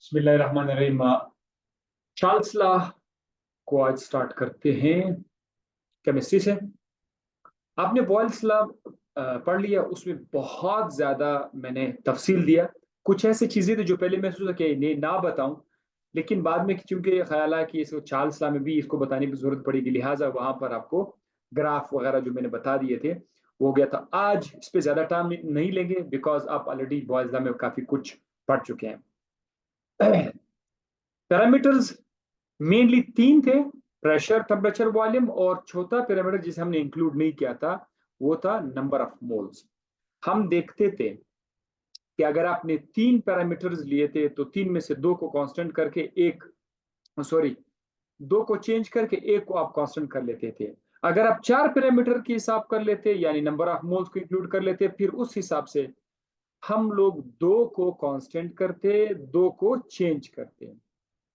बिस्मिल्लाहिर्रहमानिर्रहीम। Charles law को आज स्टार्ट करते हैं केमिस्ट्री से। आपने बॉयल्स लॉ पढ़ लिया, उसमें बहुत ज्यादा मैंने तफसील दिया। कुछ ऐसी चीजें थी जो पहले मैं सोचा कि नहीं ना बताऊं, लेकिन बाद में चूंकि ख्याल आया कि इसको चार्ल्स लॉ में भी इसको बताने की जरूरत पड़ेगी, लिहाजा वहां पर आपको ग्राफ वगैरह जो मैंने बता दिए थे वो हो गया था। आज इस पे ज्यादा टाइम नहीं लेंगे बिकॉज आप ऑलरेडी बॉयल्स लॉ में काफी कुछ पढ़ चुके हैं। पैरामीटर्स मेनली तीन थे: प्रेशर, टेम्परेचर, वॉल्यूम, और चौथा पैरामीटर जिसे हमने इंक्लूड नहीं किया था वो था नंबर ऑफ मोल्स। हम देखते थे कि अगर आपने तीन पैरामीटर्स लिए थे तो तीन में से दो को कांस्टेंट करके एक, सॉरी, दो को चेंज करके एक को आप कांस्टेंट कर लेते थे। अगर आप चार पैरामीटर की हिसाब कर लेते यानी नंबर ऑफ मोल्स को इंक्लूड कर लेते, फिर उस हिसाब से हम लोग दो को कांस्टेंट करते, दो को चेंज करते।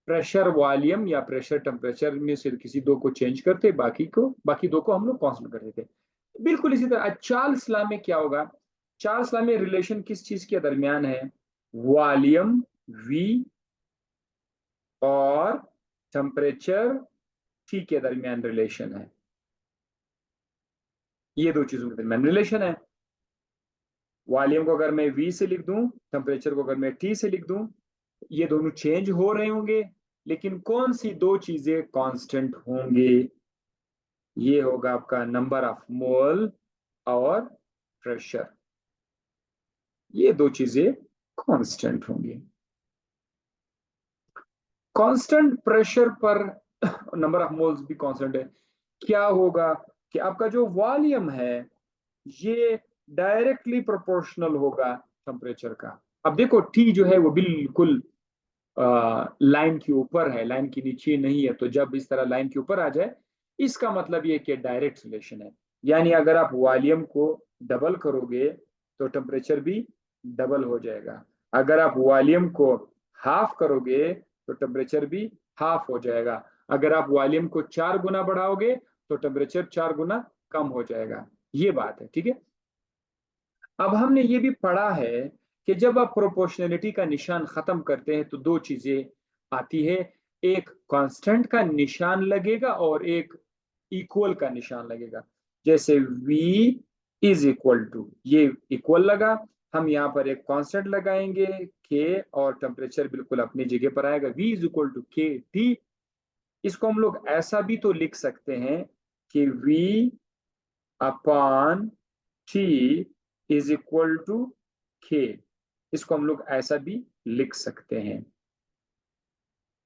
प्रेशर वॉल्यूम या प्रेशर टेम्परेचर में से किसी दो को चेंज करते, बाकी दो को हम लोग कांस्टेंट कर देते। बिल्कुल इसी तरह चार्ल्स लॉ में क्या होगा? चार्ल्स लॉ में रिलेशन किस चीज के दरमियान है? वॉल्यूम वी और टेम्परेचर टी के दरमियान रिलेशन है। ये दो चीजों के दरमियान रिलेशन है। वॉल्यूम को अगर मैं वी से लिख दूं, टेम्परेचर को अगर मैं टी से लिख दूं, ये दोनों चेंज हो रहे होंगे, लेकिन कौन सी दो चीजें कांस्टेंट होंगे? ये होगा आपका नंबर ऑफ मोल और प्रेशर। ये दो चीजें कांस्टेंट होंगी। कांस्टेंट प्रेशर पर नंबर ऑफ मोल्स भी कांस्टेंट है। क्या होगा कि आपका जो वॉल्यूम है ये डायरेक्टली प्रोपोर्शनल होगा टेम्परेचर का। अब देखो टी जो है वो बिल्कुल लाइन के ऊपर है, लाइन के नीचे नहीं है, तो जब इस तरह लाइन के ऊपर आ जाए इसका मतलब ये कि डायरेक्ट रिलेशन है। यानी अगर आप वॉल्यूम को डबल करोगे तो टेम्परेचर भी डबल हो जाएगा। अगर आप वॉल्यूम को हाफ करोगे तो टेम्परेचर भी हाफ हो जाएगा। अगर आप वॉल्यूम को चार गुना बढ़ाओगे तो टेम्परेचर चार गुना कम हो जाएगा। ये बात है, ठीक है। अब हमने ये भी पढ़ा है कि जब आप प्रोपोर्शनलिटी का निशान खत्म करते हैं तो दो चीजें आती है: एक कांस्टेंट का निशान लगेगा और एक इक्वल का निशान लगेगा। जैसे V इज इक्वल टू, ये इक्वल लगा, हम यहाँ पर एक कांस्टेंट लगाएंगे K और टेम्परेचर बिल्कुल अपनी जगह पर आएगा। V इज इक्वल टू के टी। इसको हम लोग ऐसा भी तो लिख सकते हैं कि V upon T is equal to K. इसको हम लोग ऐसा भी लिख सकते हैं,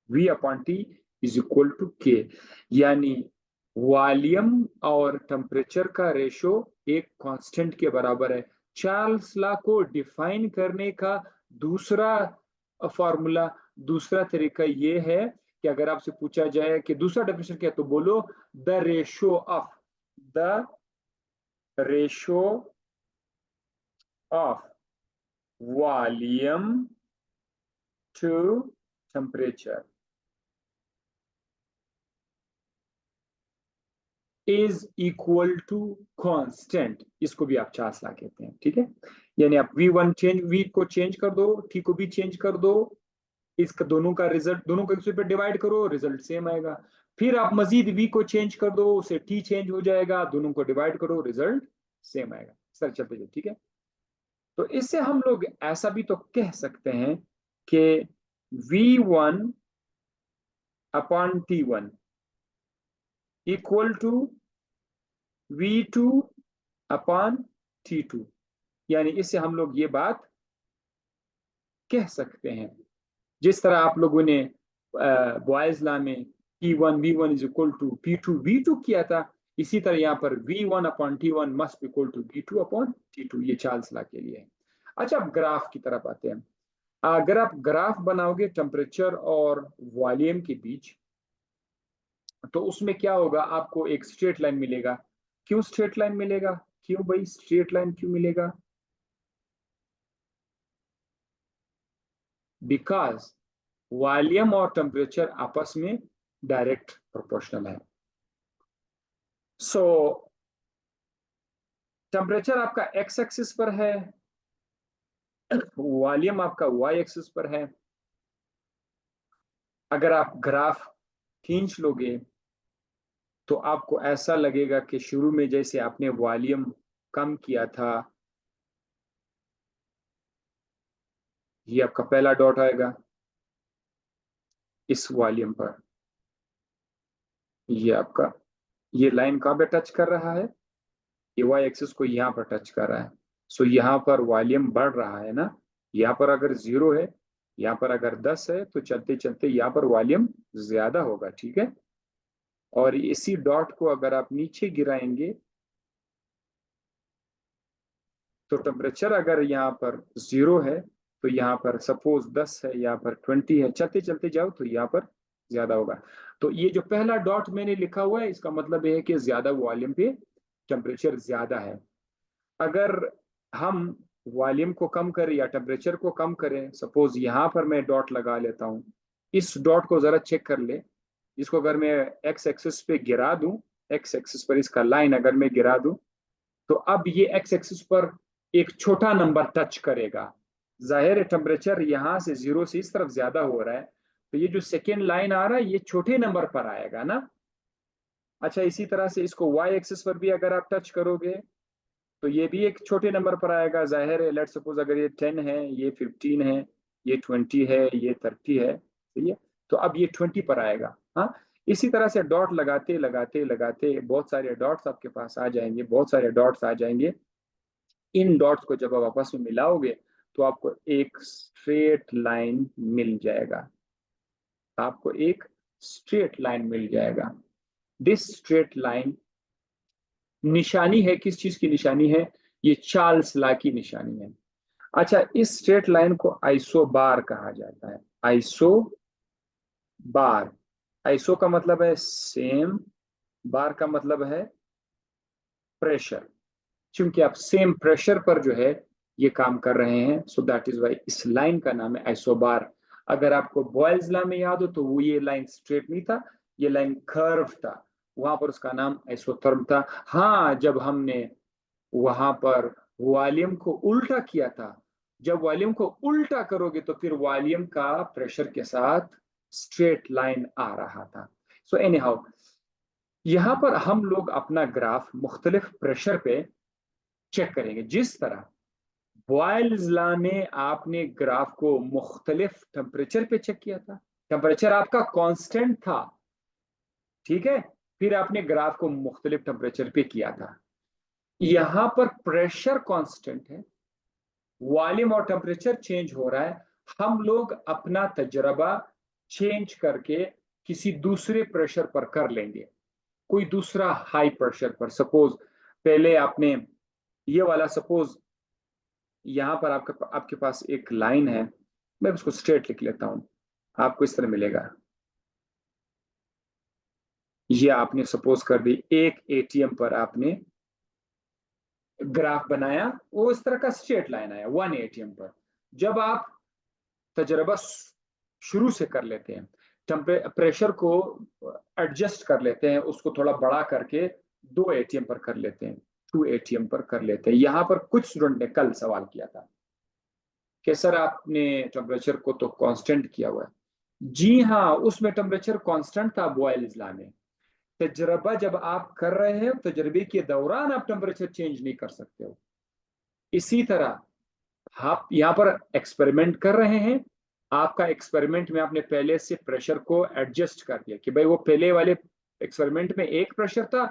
V upon T is equal to K. यानी वॉल्यूम और टेम्परेचर का रेशो एक कांस्टेंट के बराबर है। चार्ल्स लॉ को डिफाइन करने का दूसरा फॉर्मूला, दूसरा तरीका ये है कि अगर आपसे पूछा जाए कि दूसरा डेफिनेशन क्या है, तो बोलो the ratio of volume to temperature is equal to constant. इसको भी आप चार्ल्स लॉ कहते हैं, ठीक है। यानी आप वी को चेंज कर दो, टी को भी चेंज कर दो, इसका दोनों का रिजल्ट, दोनों को एक दूसरे पे डिवाइड करो, रिजल्ट सेम आएगा। फिर आप मजीद वी को चेंज कर दो, उसे टी चेंज हो जाएगा, दोनों को डिवाइड करो, रिजल्ट सेम आएगा। सर चलते जाओ, ठीक है। तो इससे हम लोग ऐसा भी तो कह सकते हैं कि V1 upon T1 equal to V2 upon T2। यानी इससे हम लोग ये बात कह सकते हैं, जिस तरह आप लोगों ने बॉयज लॉ में T1 V1 is equal to P2 V2 किया था, इसी तरह यहाँ पर V1 upon T1 must equal to V2 upon T2। ये चार्ल्स लॉ के लिए है। अच्छा, अब ग्राफ की तरफ आते हैं। अगर आप ग्राफ बनाओगे टेम्परेचर और वॉल्यूम के बीच, तो उसमें क्या होगा? आपको एक स्ट्रेट लाइन मिलेगा। क्यों स्ट्रेट लाइन मिलेगा? क्यों भाई स्ट्रेट लाइन क्यों मिलेगा? बिकॉज वॉल्यूम और टेम्परेचर आपस में डायरेक्ट प्रोपोर्शनल है। सो टेम्परेचर आपका एक्स एक्सिस पर है, वॉल्यूम आपका वाई एक्सिस पर है। अगर आप ग्राफ खींच लोगे तो आपको ऐसा लगेगा कि शुरू में जैसे आपने वॉल्यूम कम किया था, ये आपका पहला डॉट आएगा इस वॉल्यूम पर, ये आपका, ये लाइन कहाँ पे टच कर रहा है, ये वाई एक्सिस को यहाँ पर टच कर रहा है। सो यहाँ पर वॉल्यूम बढ़ रहा है ना, यहाँ पर अगर 0 है, यहाँ पर अगर 10 है, तो चलते चलते यहाँ पर वॉल्यूम ज्यादा होगा, ठीक है। और इसी डॉट को अगर आप नीचे गिराएंगे तो टेम्परेचर अगर यहाँ पर 0 है, तो यहाँ पर सपोज 10 है, यहाँ पर 20 है, चलते चलते जाओ तो यहाँ पर ज्यादा होगा। तो ये जो पहला डॉट मैंने लिखा हुआ है, इसका मतलब ये है कि ज्यादा वॉल्यूम पे टेम्परेचर ज्यादा है। अगर हम वॉल्यूम को कम करें या टेम्परेचर को कम करें, सपोज यहाँ पर मैं डॉट लगा लेता हूँ, इस डॉट को जरा चेक कर ले, इसको अगर मैं एक्स एक्सिस पे गिरा दूं, एक्स एक्सिस पर इसका लाइन अगर मैं गिरा दूं, तो अब ये एक्स एक्सिस पर एक छोटा नंबर टच करेगा। जाहिर है टेम्परेचर यहां से 0 से इस तरफ ज्यादा हो रहा है, तो ये जो सेकेंड लाइन आ रहा है ये छोटे नंबर पर आएगा ना। अच्छा, इसी तरह से इसको वाई एक्सिस पर भी अगर आप टच करोगे तो ये भी एक छोटे नंबर पर आएगा। जाहिर है, लेट सपोज अगर ये 10 है, ये 15 है, ये 20 है, ये 30 है, सही है, तो अब ये 20 पर आएगा। हाँ, इसी तरह से डॉट लगाते लगाते लगाते बहुत सारे डॉट्स आपके पास आ जाएंगे, बहुत सारे डॉट्स आ जाएंगे। इन डॉट्स को जब आप आपस में मिलाओगे तो आपको एक स्ट्रेट लाइन मिल जाएगा, आपको एक स्ट्रेट लाइन मिल जाएगा। दिस स्ट्रेट लाइन निशानी है, किस चीज की निशानी है, ये चार्ल्स लॉ की निशानी है। अच्छा, इस स्ट्रेट लाइन को आइसो बार कहा जाता है, आइसो बार। आइसो का मतलब है सेम, बार का मतलब है प्रेशर। क्योंकि आप सेम प्रेशर पर जो है ये काम कर रहे हैं, सो दैट इज वाई इस लाइन का नाम है आइसोबार। अगर आपको बॉयल्स लॉ में याद हो तो वो ये लाइन स्ट्रेट नहीं था, ये लाइन कर्व था, वहां पर उसका नाम आइसोथर्म था। हाँ, जब हमने वहां पर वॉल्यूम को उल्टा किया था, जब वॉल्यूम को उल्टा करोगे तो फिर वॉल्यूम का प्रेशर के साथ स्ट्रेट लाइन आ रहा था। सो एनी हाउ, यहां पर हम लोग अपना ग्राफ मुख्तलिफ प्रेशर पे चेक करेंगे। जिस तरह बॉयल्स लॉ में आपने ग्राफ को मुख्तलिफ टेम्परेचर पे चेक किया था, टेम्परेचर आपका कांस्टेंट था, ठीक है, फिर आपने ग्राफ को मुख्तलिफ टेम्परेचर पे किया था। यहां पर प्रेशर कांस्टेंट है, वॉल्यूम और टेम्परेचर चेंज हो रहा है, हम लोग अपना तजर्बा चेंज करके किसी दूसरे प्रेशर पर कर लेंगे, कोई दूसरा हाई प्रेशर पर। सपोज पहले आपने ये वाला, सपोज यहां पर आपके पास एक लाइन है, मैं उसको स्ट्रेट लिख लेता हूं, आपको इस तरह मिलेगा। ये आपने सपोज कर दी एक एटीएम पर आपने ग्राफ बनाया, वो इस तरह का स्ट्रेट लाइन आया 1 एटीएम पर। जब आप तजर्बा शुरू से कर लेते हैं, प्रेशर को एडजस्ट कर लेते हैं, उसको थोड़ा बड़ा करके 2 एटीएम पर कर लेते हैं, 2 एटीएम पर कर लेते हैं। यहां पर कुछ स्टूडेंट ने कल सवाल किया था कि सर आपने टेम्परेचर को तो कांस्टेंट किया हुआ है। जी हाँ, उसमें टेम्परेचर कांस्टेंट था बॉयल्स लॉ में। तजर्बा जब आप कर रहे हैं, तजर्बे के दौरान आप टेम्परेचर चेंज नहीं कर सकते हो। इसी तरह आप यहाँ पर एक्सपेरिमेंट कर रहे हैं, आपका एक्सपेरिमेंट में आपने पहले से प्रेशर को एडजस्ट कर दिया कि भाई वो पहले वाले एक्सपेरिमेंट में एक प्रेशर था,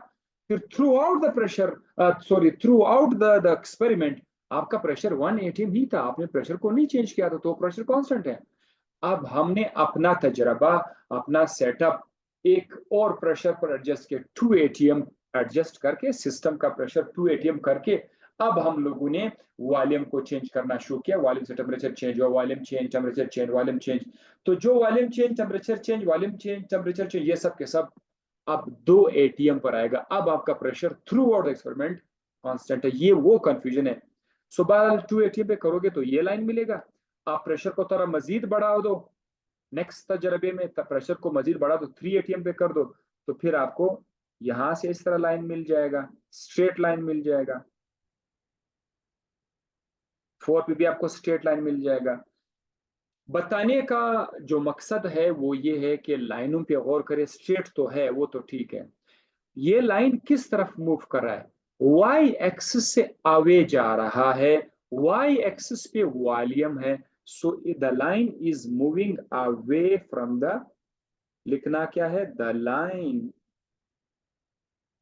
फिर through out the pressure, sorry, through out the experiment आपका प्रेशर 1 एटीएम ही था, आपने प्रेशर को नहीं चेंज किया था, तो प्रेशर कांस्टेंट है। अब हमने अपना तजर्बा, अपना सेटअप एक और प्रेशर पर एडजस्ट किया, 2 एटीएम एडजस्ट करके, सिस्टम का प्रेशर 2 एटीएम करके अब हम लोगों ने वॉल्यूम को चेंज करना शुरू किया। वॉल्यूम से टेम्परेचर चेंज हुआ, volume change, temperature change, volume change. तो जो volume change, temperature change, volume change, temperature change, ये सब के सब अब 2 एटीएम पर आएगा। अब आपका pressure through out experiment constant है, ये वो कंफ्यूजन है। सुबह 2 एटीएम पे करोगे तो ये लाइन मिलेगा, आप प्रेशर को थोड़ा मजीद बढ़ा दो, नेक्स्ट तजर्बे में प्रेशर को मजीद बढ़ा दो, 3 एटीएम पे कर दो, तो फिर आपको यहां से इस तरह लाइन मिल जाएगा, स्ट्रेट लाइन मिल जाएगा। 4 पे भी आपको स्ट्रेट लाइन मिल जाएगा। बताने का जो मकसद है वो ये है कि लाइनों पे गौर करें। स्ट्रेट तो है, वो तो ठीक है, ये लाइन किस तरफ मूव कर रहा है? वाई एक्सिस से आगे जा रहा है। वाई एक्सिस पे वॉल्यूम है, so the line is moving away from the, लिखना क्या है, the line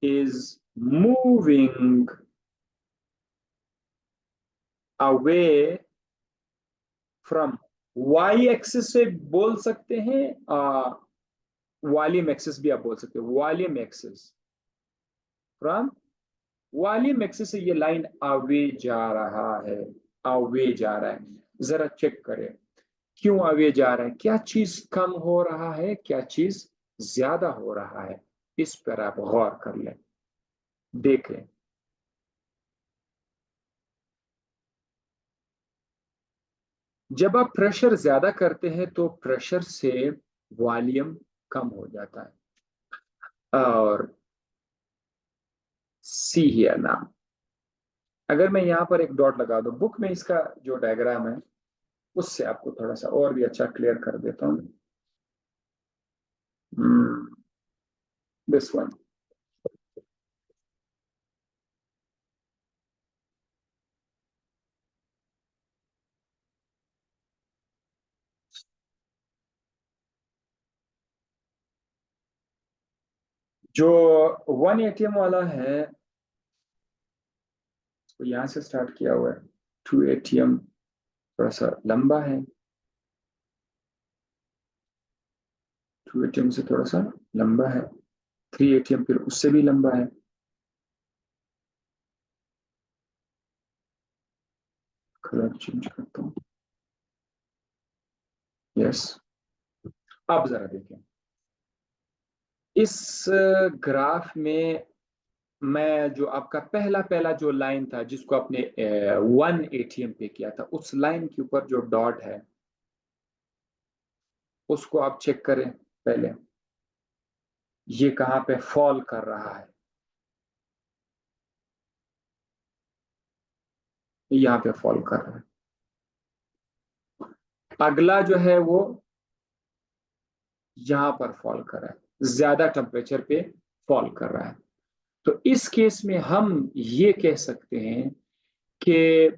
is moving away from, Y axis से बोल सकते हैं, वॉल्यूम एक्सिस भी आप बोल सकते हो, volume axis from, volume axis से ये लाइन अवे जा रहा है, अवे जा रहा है। जरा चेक करें क्यों अवे जा रहा है, क्या चीज कम हो रहा है, क्या चीज ज्यादा हो रहा है, इस पर आप गौर कर लें, देखें। जब आप प्रेशर ज्यादा करते हैं तो प्रेशर से वॉल्यूम कम हो जाता है। और सी हियर नाउ, अगर मैं यहां पर एक डॉट लगा दूं, बुक में इसका जो डायग्राम है उससे आपको थोड़ा सा और भी अच्छा क्लियर कर देता हूं। दिस वन, जो 1 ATM वाला है, तो यहां से स्टार्ट किया हुआ है। 2 ATM थोड़ा सा लंबा है, 2 ATM से थोड़ा सा लंबा है, 3 ATM फिर उससे भी लंबा है। कलर चेंज करता हूँ। यस, अब जरा देखें इस ग्राफ में, मैं जो आपका पहला पहला जो लाइन था जिसको आपने 1 ATM पे किया था, उस लाइन के ऊपर जो डॉट है उसको आप चेक करें पहले, ये कहाँ पे फॉल कर रहा है, यहाँ पे फॉल कर रहा है। अगला जो है वो यहां पर फॉल कर रहा है, ज्यादा टेम्परेचर पे फॉल कर रहा है। तो इस केस में हम ये कह सकते हैं कि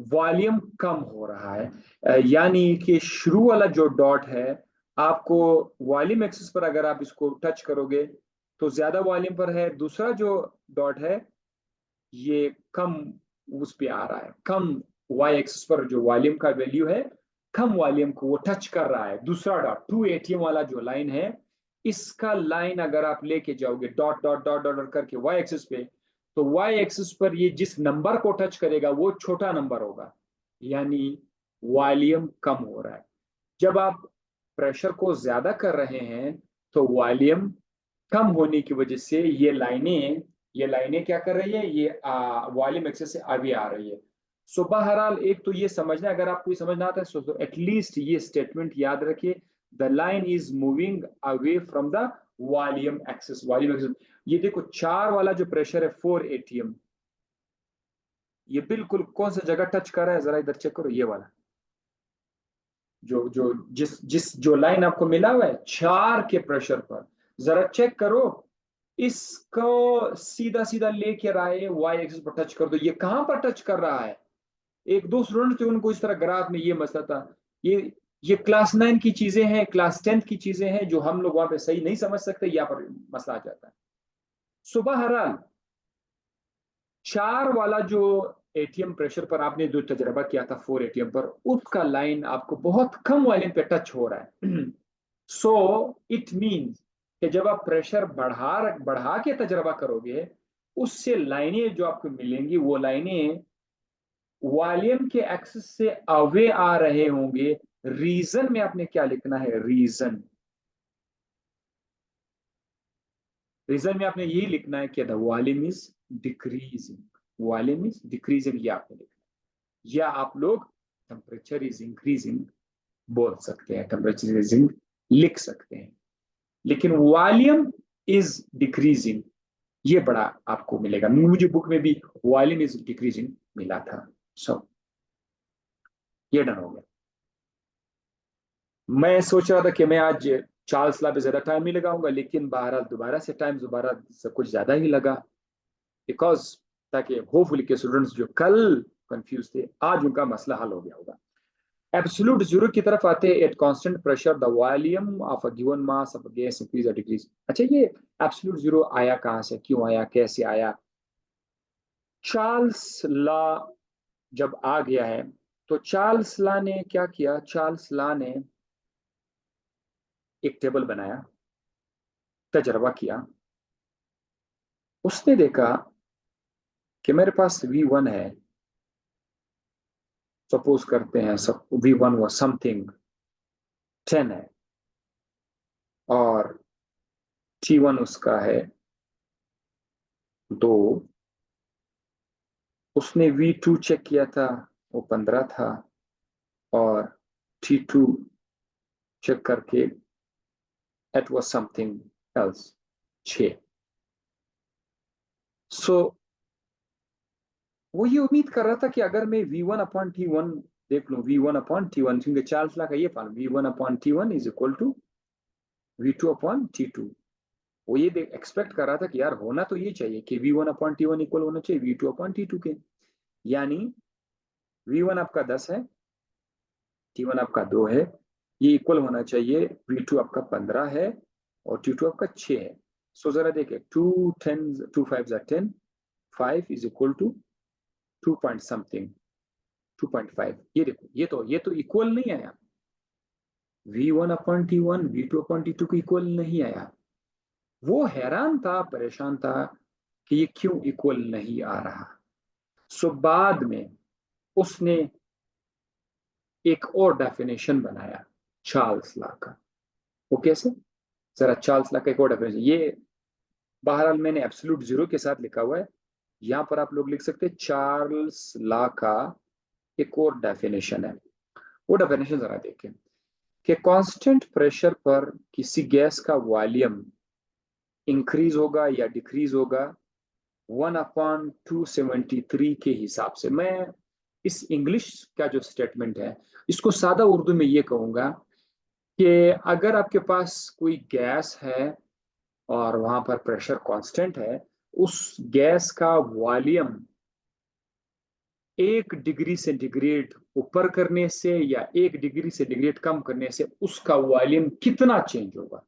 वॉल्यूम कम हो रहा है। यानी कि शुरू वाला जो डॉट है, आपको वॉल्यूम एक्सिस पर अगर आप इसको टच करोगे तो ज्यादा वॉल्यूम पर है, दूसरा जो डॉट है ये कम उस पे आ रहा है, कम वाई एक्सिस पर जो वॉल्यूम का वैल्यू है, कम वॉल्यूम को वो टच कर रहा है। दूसरा डॉट 2 ATM वाला जो लाइन है, इसका लाइन अगर आप लेके जाओगे डॉट डॉट डॉट डॉट करके वाई एक्सिस पे, तो वाई एक्सिस पर ये जिस नंबर को टच करेगा वो छोटा नंबर होगा, यानी वॉल्यूम कम हो रहा है। जब आप प्रेशर को ज्यादा कर रहे हैं तो वॉल्यूम कम होने की वजह से ये लाइनें क्या कर रही है, ये वॉल्यूम एक्सेस से आगे आ रही है। सो बहरहाल एक तो ये समझना, अगर आपको ये समझना आता है तो एटलीस्ट ये स्टेटमेंट याद रखिए, the line is moving away from the volume axes. ये देखो 4 वाला जो प्रेशर है 4 ATM, ये बिल्कुल कौन सा जगह टच कर रहा है, जरा इधर चेक करो, ये वाला जो जो जिस जिस जो लाइन आपको मिला हुआ है 4 के प्रेशर पर, जरा चेक करो, इसको सीधा सीधा लेके आए वाई एक्सिस पर टच कर दो, ये कहां पर टच कर रहा है? एक दो स्टूडेंट थे उनको इस तरह ग्राफ में ये मसला था। ये क्लास 9 की चीजें हैं, क्लास 10 की चीजें हैं जो हम लोग वहां पे सही नहीं समझ सकते, यहाँ पर मसला आ जाता है। सुबह हराल 4 वाला जो एटीएम प्रेशर पर आपने जो तजर्बा किया था 4 ATM पर, उसका लाइन आपको बहुत कम वॉल्यूम पे टच हो रहा है। सो इट मीन्स कि जब आप प्रेशर बढ़ा बढ़ा के तजर्बा करोगे, उससे लाइनें जो आपको मिलेंगी वो लाइनें वॉल्यूम के एक्सिस से अवे आ रहे होंगे। रीजन में आपने क्या लिखना है, रीजन, रीजन में आपने यही लिखना है कि the volume is decreasing, volume is decreasing, ये आपने लिखना है। या आप लोग टेम्परेचर इज इंक्रीजिंग बोल सकते हैं, टेम्परेचर इज लिख सकते हैं, लेकिन वॉल्यूम इज डिक्रीजिंग ये बड़ा आपको मिलेगा। मुझे बुक में भी वॉल्यूम इज डिक्रीजिंग मिला था। सो ये डन हो गया। मैं सोच रहा था कि मैं आज चार्ल्स लॉ पे ज्यादा टाइम नहीं लगाऊंगा, लेकिन बहरहाल दोबारा सब कुछ ज्यादा ही लगा, बिकॉज ताकि होपफुली के स्टूडेंट्स जो कल कंफ्यूज थे आज उनका मसला हल हो गया होगा। एब्सोल्यूट जीरो की तरफ आते हैं। At constant pressure the volume of a given mass of a gas increase और डिक्रीज। अच्छा, ये एब्सोल्यूट जीरो आया कहां से, क्यों आया, कैसे आया? चार्ल्स लॉ जब आ गया है, तो चार्ल्स लॉ ने क्या किया? चार्ल्स लॉ ने एक टेबल बनाया, तजर्बा किया। उसने देखा कि मेरे पास V1 है, सपोज करते हैं सब V1 वो समथिंग 10 है, और T1 उसका है 2। उसने V2 चेक किया था, वो 15 था, और T2 चेक करके it was something else 6। सो वो ये उम्मीद कर रहा था कि अगर मैं V1/T1 देख लूं, V1/T1, क्योंकि चार्ल्स लॉ का ये form V1/T1 is equal to V2/T2। वो ये एक्सपेक्ट कर रहा था कि यार होना तो ये चाहिए कि V1/T1 इक्वल होना चाहिए V2/T2 के, यानी V1 आपका 10 है, T1 आपका 2 है, ये इक्वल होना चाहिए V2 आपका 15 है, और T2 आपका 6 है। सो जरा देखें, 2 5 10, 5 is equal to 2 point something 2.5। ये देखो, ये तो इक्वल नहीं आया, V1/T1 V2/T2 को इक्वल नहीं आया। वो हैरान था, परेशान था कि ये क्यों इक्वल नहीं आ रहा। सो बाद में उसने एक और डेफिनेशन बनाया चार्ल्स लॉ का। वो कैसे? जरा चार्ल्स लॉ का एक और डेफिनेशन, ये बहरहाल मैंने एब्सोल्यूट जीरो के साथ लिखा हुआ है, यहां पर आप लोग लिख सकते हैं चार्ल्स लॉ का एक और डेफिनेशन है। वो डेफिनेशन जरा देखें कि कांस्टेंट प्रेशर पर किसी गैस का वॉल्यूम इंक्रीज होगा या डिक्रीज होगा 1/273 के हिसाब से। मैं इस इंग्लिश का जो स्टेटमेंट है, इसको सादा उर्दू में ये कहूंगा कि अगर आपके पास कोई गैस है और वहां पर प्रेशर कांस्टेंट है, उस गैस का वॉल्यूम 1 डिग्री सेंटीग्रेड ऊपर करने से या 1 डिग्री सेंटीग्रेड कम करने से उसका वॉल्यूम कितना चेंज होगा।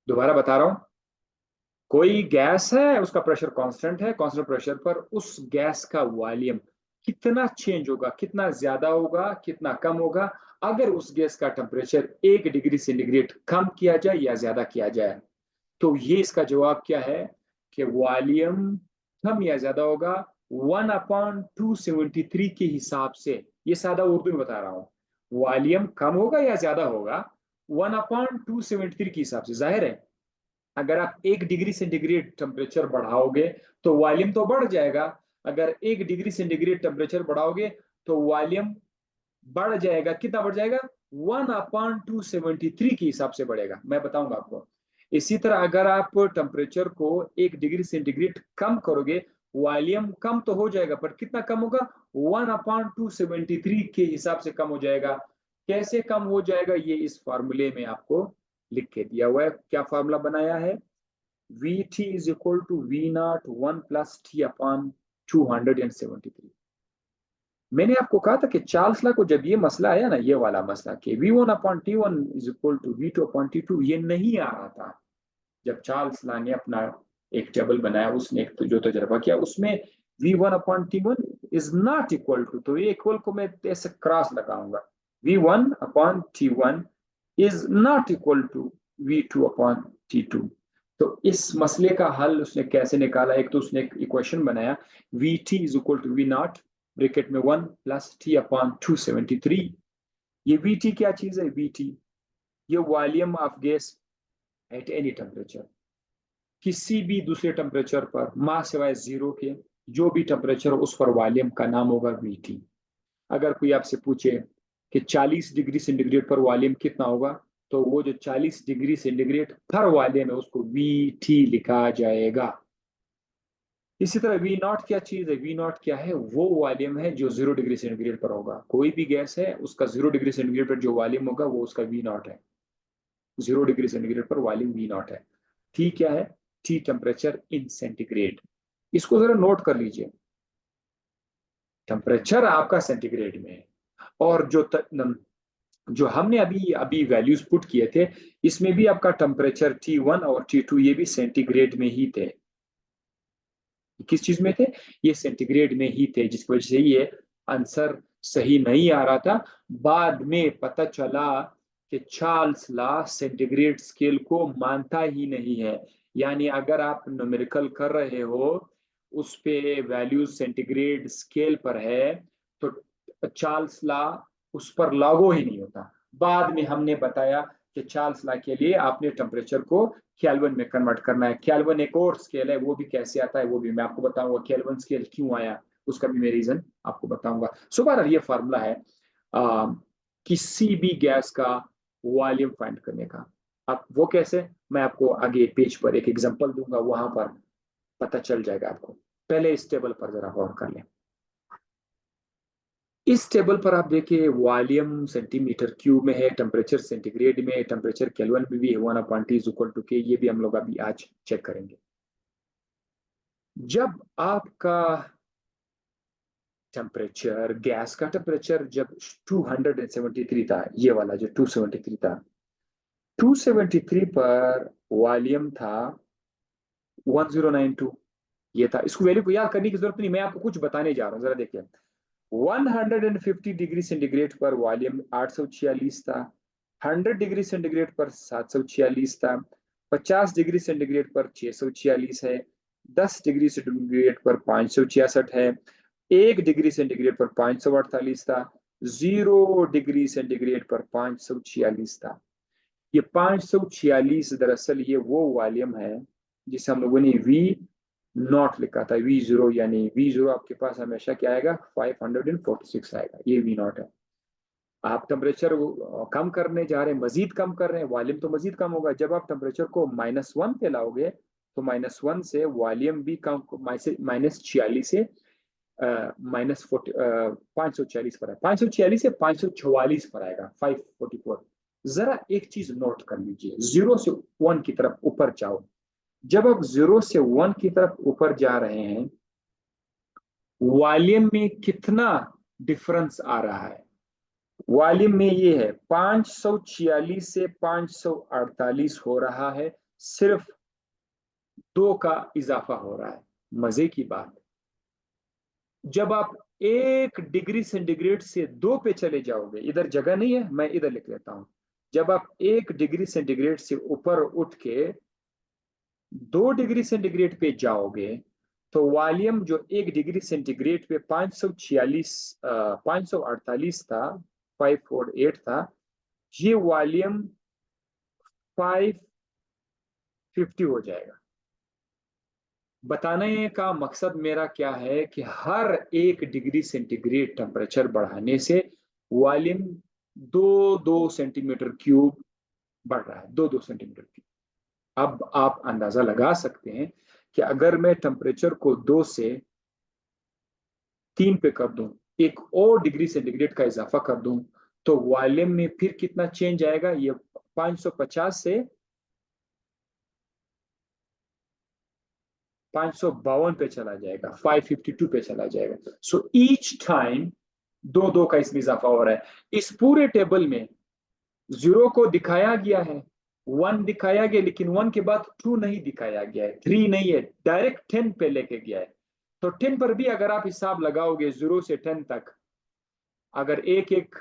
दोबारा बता रहा हूं, कोई गैस है, उसका प्रेशर कांस्टेंट है, कांस्टेंट प्रेशर पर उस गैस का वॉल्यूम कितना चेंज होगा, कितना ज्यादा होगा, कितना कम होगा, अगर उस गैस का टेम्परेचर 1 डिग्री सेंटीग्रेड कम किया जाए या ज्यादा किया जाए। तो ये इसका जवाब क्या है कि वॉल्यूम कम या ज्यादा होगा 1/273 के हिसाब से। ये सादा उर्दू में बता रहा हूं, वॉल्यूम कम होगा या ज्यादा होगा 1/273 के हिसाब से। जाहिर है अगर आप 1 डिग्री सेंटीग्रेड टेम्परेचर बढ़ाओगे तो वॉल्यूम तो बढ़ जाएगा, अगर 1 डिग्री सेंटीग्रेड टेम्परेचर बढ़ाओगे तो वॉल्यूम बढ़ जाएगा। कितना बढ़ जाएगा? 1/273 के हिसाब से बढ़ेगा, मैं बताऊंगा आपको। इसी तरह अगर आप टेम्परेचर को 1 डिग्री सेंटीग्रेड कम करोगे, वॉल्यूम कम तो हो जाएगा, पर कितना कम होगा? 1/273 के हिसाब से कम हो जाएगा। कैसे कम हो जाएगा, ये इस फॉर्मूले में आपको लिख के दिया हुआ है। क्या फॉर्मूला बनाया है? Vt is equal to V0 1 plus T upon 273। मैंने आपको कहा था कि चार्ल्स लॉ को जब ये मसला आया ना, ये वाला मसला कि V1/T1 is equal to V2/T2, ये नहीं आ रहा था। जब चार्ल्स लॉ ने अपना एक टेबल बनाया, उसने एक जो तजर्बा किया, उसमें V1/T1 is not equal to, तो ये इक्वल को मैं ऐसे क्रॉस लगाऊंगा, V1/T1 is not equal to V2/T2। तो इस मसले का हल उसने कैसे निकाला? एक तो उसने एक इक्वेशन बनाया, Vt is equal to V0 bracket में 1 प्लस T/273। ये Vt क्या चीज है? Vt ये volume of gas at any temperature, किसी भी दूसरे टेम्परेचर पर मास सिवाय जीरो के जो भी टेम्परेचर हो उस पर वॉल्यूम का नाम होगा Vt। अगर कोई आपसे पूछे कि 40 डिग्री सेंटीग्रेड पर वॉल्यूम कितना होगा, तो वो जो 40 डिग्री सेंटीग्रेड पर वॉल्यूम है उसको Vt लिखा जाएगा। इसी तरह वी नॉट क्या चीज है, वी नॉट क्या है, वो वॉल्यूम है जो 0 डिग्री सेंटीग्रेड पर होगा। कोई भी गैस है उसका 0 डिग्री सेंटीग्रेड पर जो वॉल्यूम होगा वो उसका वी नॉट है। 0 डिग्री सेंटीग्रेड पर वॉल्यूम वी नॉट है। टी क्या है, टी टेम्परेचर इन सेंटीग्रेड। इसको जरा नोट कर लीजिए, टेम्परेचर आपका सेंटीग्रेड में है। और जो हमने अभी अभी वैल्यूज पुट किए थे, इसमें भी आपका टेम्परेचर T1 और T2 ये भी सेंटीग्रेड में ही थे। किस चीज में थे, ये सेंटीग्रेड में ही थे, जिसकी वजह से ये आंसर सही नहीं आ रहा था। बाद में पता चला कि चार्ल्स लॉ सेंटीग्रेड स्केल को मानता ही नहीं है। यानी अगर आप न्यूमेरिकल कर रहे हो, उस पे वैल्यूज सेंटीग्रेड स्केल पर है, तो चार्ल्स लॉ उस पर लागू ही नहीं होता। बाद में हमने बताया कि चार्ल्स लॉ के लिए आपने टेम्परेचर को केल्विन में कन्वर्ट करना है। केल्विन एक और स्केल है, वो भी कैसे आता है वो भी मैं आपको बताऊंगा। केल्विन स्केल क्यों आया उसका भी मैं रीजन आपको बताऊंगा। सो बहरहाल ये फार्मूला है आ, किसी भी गैस का वॉल्यूम फाइंड करने का। अब वो कैसे, मैं आपको आगे पेज पर एक एग्जांपल दूंगा, वहां पर पता चल जाएगा आपको। पहले इस टेबल पर जरा गौर कर लें। इस टेबल पर आप देखिए, वॉल्यूम सेंटीमीटर क्यूब में है, टेम्परेचर सेंटीग्रेड में है, टेम्परेचर केल्विन में भी है, 1/T = K। ये भी हम लोग अभी आज चेक करेंगे। जब आपका टेम्परेचर, गैस का टेम्परेचर जब 273 था, ये वाला जो 273 था, 273 पर वॉल्यूम था 1092। ये था, इसको वैल्यू को याद करने की जरूरत नहीं, मैं आपको कुछ बताने जा रहा हूँ, जरा देखिए। 150 डिग्री सेंटीग्रेड पर वॉल्यूम 846 था, 100 डिग्री सेंटीग्रेड पर 746 था, 50 डिग्री सेंटीग्रेड पर 646 है, 10 डिग्री सेंटीग्रेड पर 566 है, 1 डिग्री सेंटीग्रेड पर 548 था, 0 डिग्री सेंटीग्रेड पर 546 था। ये 546 दरअसल ये वो वॉल्यूम है जिसे हम लोगों ने वी नॉट लिखा था। V0 यानी V0 आपके पास हमेशा क्या आएगा, 546 आएगा, ये वी नॉट है। आप टेम्परेचर कम करने जा रहे हैं, मजीद कम कर रहे हैं, वॉल्यूम तो मजीद कम होगा। जब आप टेम्परेचर को -1 पे लाओगे, तो -1 से वॉल्यूम भी कम, -46 से -546 पर है, 546 से 544 पर आएगा, 544। जरा एक चीज नोट कर लीजिए, 0 से 1 की तरफ ऊपर जाओ। जब आप 0 से 1 की तरफ ऊपर जा रहे हैं, वॉल्यूम में कितना डिफरेंस आ रहा है। वॉल्यूम में ये है 546 से 548 हो रहा है, सिर्फ 2 का इजाफा हो रहा है। मजे की बात, जब आप 1 डिग्री सेंटीग्रेड से 2 पे चले जाओगे, इधर जगह नहीं है, मैं इधर लिख लेता हूं। जब आप 1 डिग्री सेंटीग्रेड से ऊपर उठ के 2 डिग्री सेंटीग्रेड पे जाओगे, तो वॉल्यूम जो 1 डिग्री सेंटीग्रेड पे 548 था, 548 था, ये वॉल्यूम 550 हो जाएगा। बताने का मकसद मेरा क्या है कि हर 1 डिग्री सेंटीग्रेड टेम्परेचर बढ़ाने से वॉल्यूम 2-2 सेंटीमीटर क्यूब बढ़ रहा है, 2-2 सेंटीमीटर क्यूब। अब आप अंदाजा लगा सकते हैं कि अगर मैं टेम्परेचर को 2 से 3 पे कर दूं, एक और डिग्री सेंटीग्रेड का इजाफा कर दूं, तो वॉल्यूम में फिर कितना चेंज आएगा, ये 550 से 552 पे चला जाएगा, 552 पे चला जाएगा। सो ईच टाइम 2-2 का इसमें इजाफा हो रहा है। इस पूरे टेबल में 0 को दिखाया गया है, 1 दिखाया गया, लेकिन 1 के बाद 2 नहीं दिखाया गया है, 3 नहीं है, डायरेक्ट 10 पे लेके गया है। तो 10 पर भी अगर आप हिसाब लगाओगे 0 से 10 तक, अगर एक एक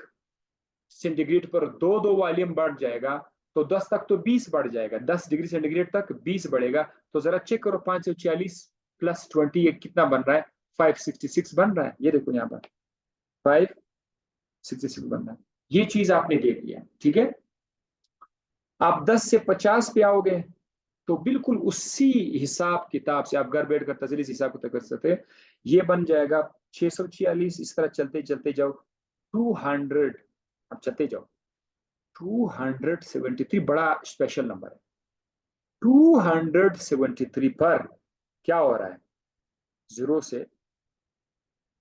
सेंटीग्रेड पर 2-2 वॉल्यूम बढ़ जाएगा, तो 10 तक तो 20 बढ़ जाएगा, 10 डिग्री सेंटीग्रेड तक 20 बढ़ेगा। तो जरा चेक करो, 546 + 20 कितना बन रहा है, 566 बन रहा है। ये देखो यहाँ पर 566 बन रहा है। ये चीज आपने देख लिया, ठीक है। आप 10 से 50 पे आओगे, तो बिल्कुल उसी हिसाब किताब से आप घर बैठ कर तजलीस हिसाब किताब कर सकते हैं। ये बन जाएगा 646। इस तरह चलते चलते जाओ, 200, अब चलते जाओ, 273 बड़ा स्पेशल नंबर है। 273 पर क्या हो रहा है, 0 से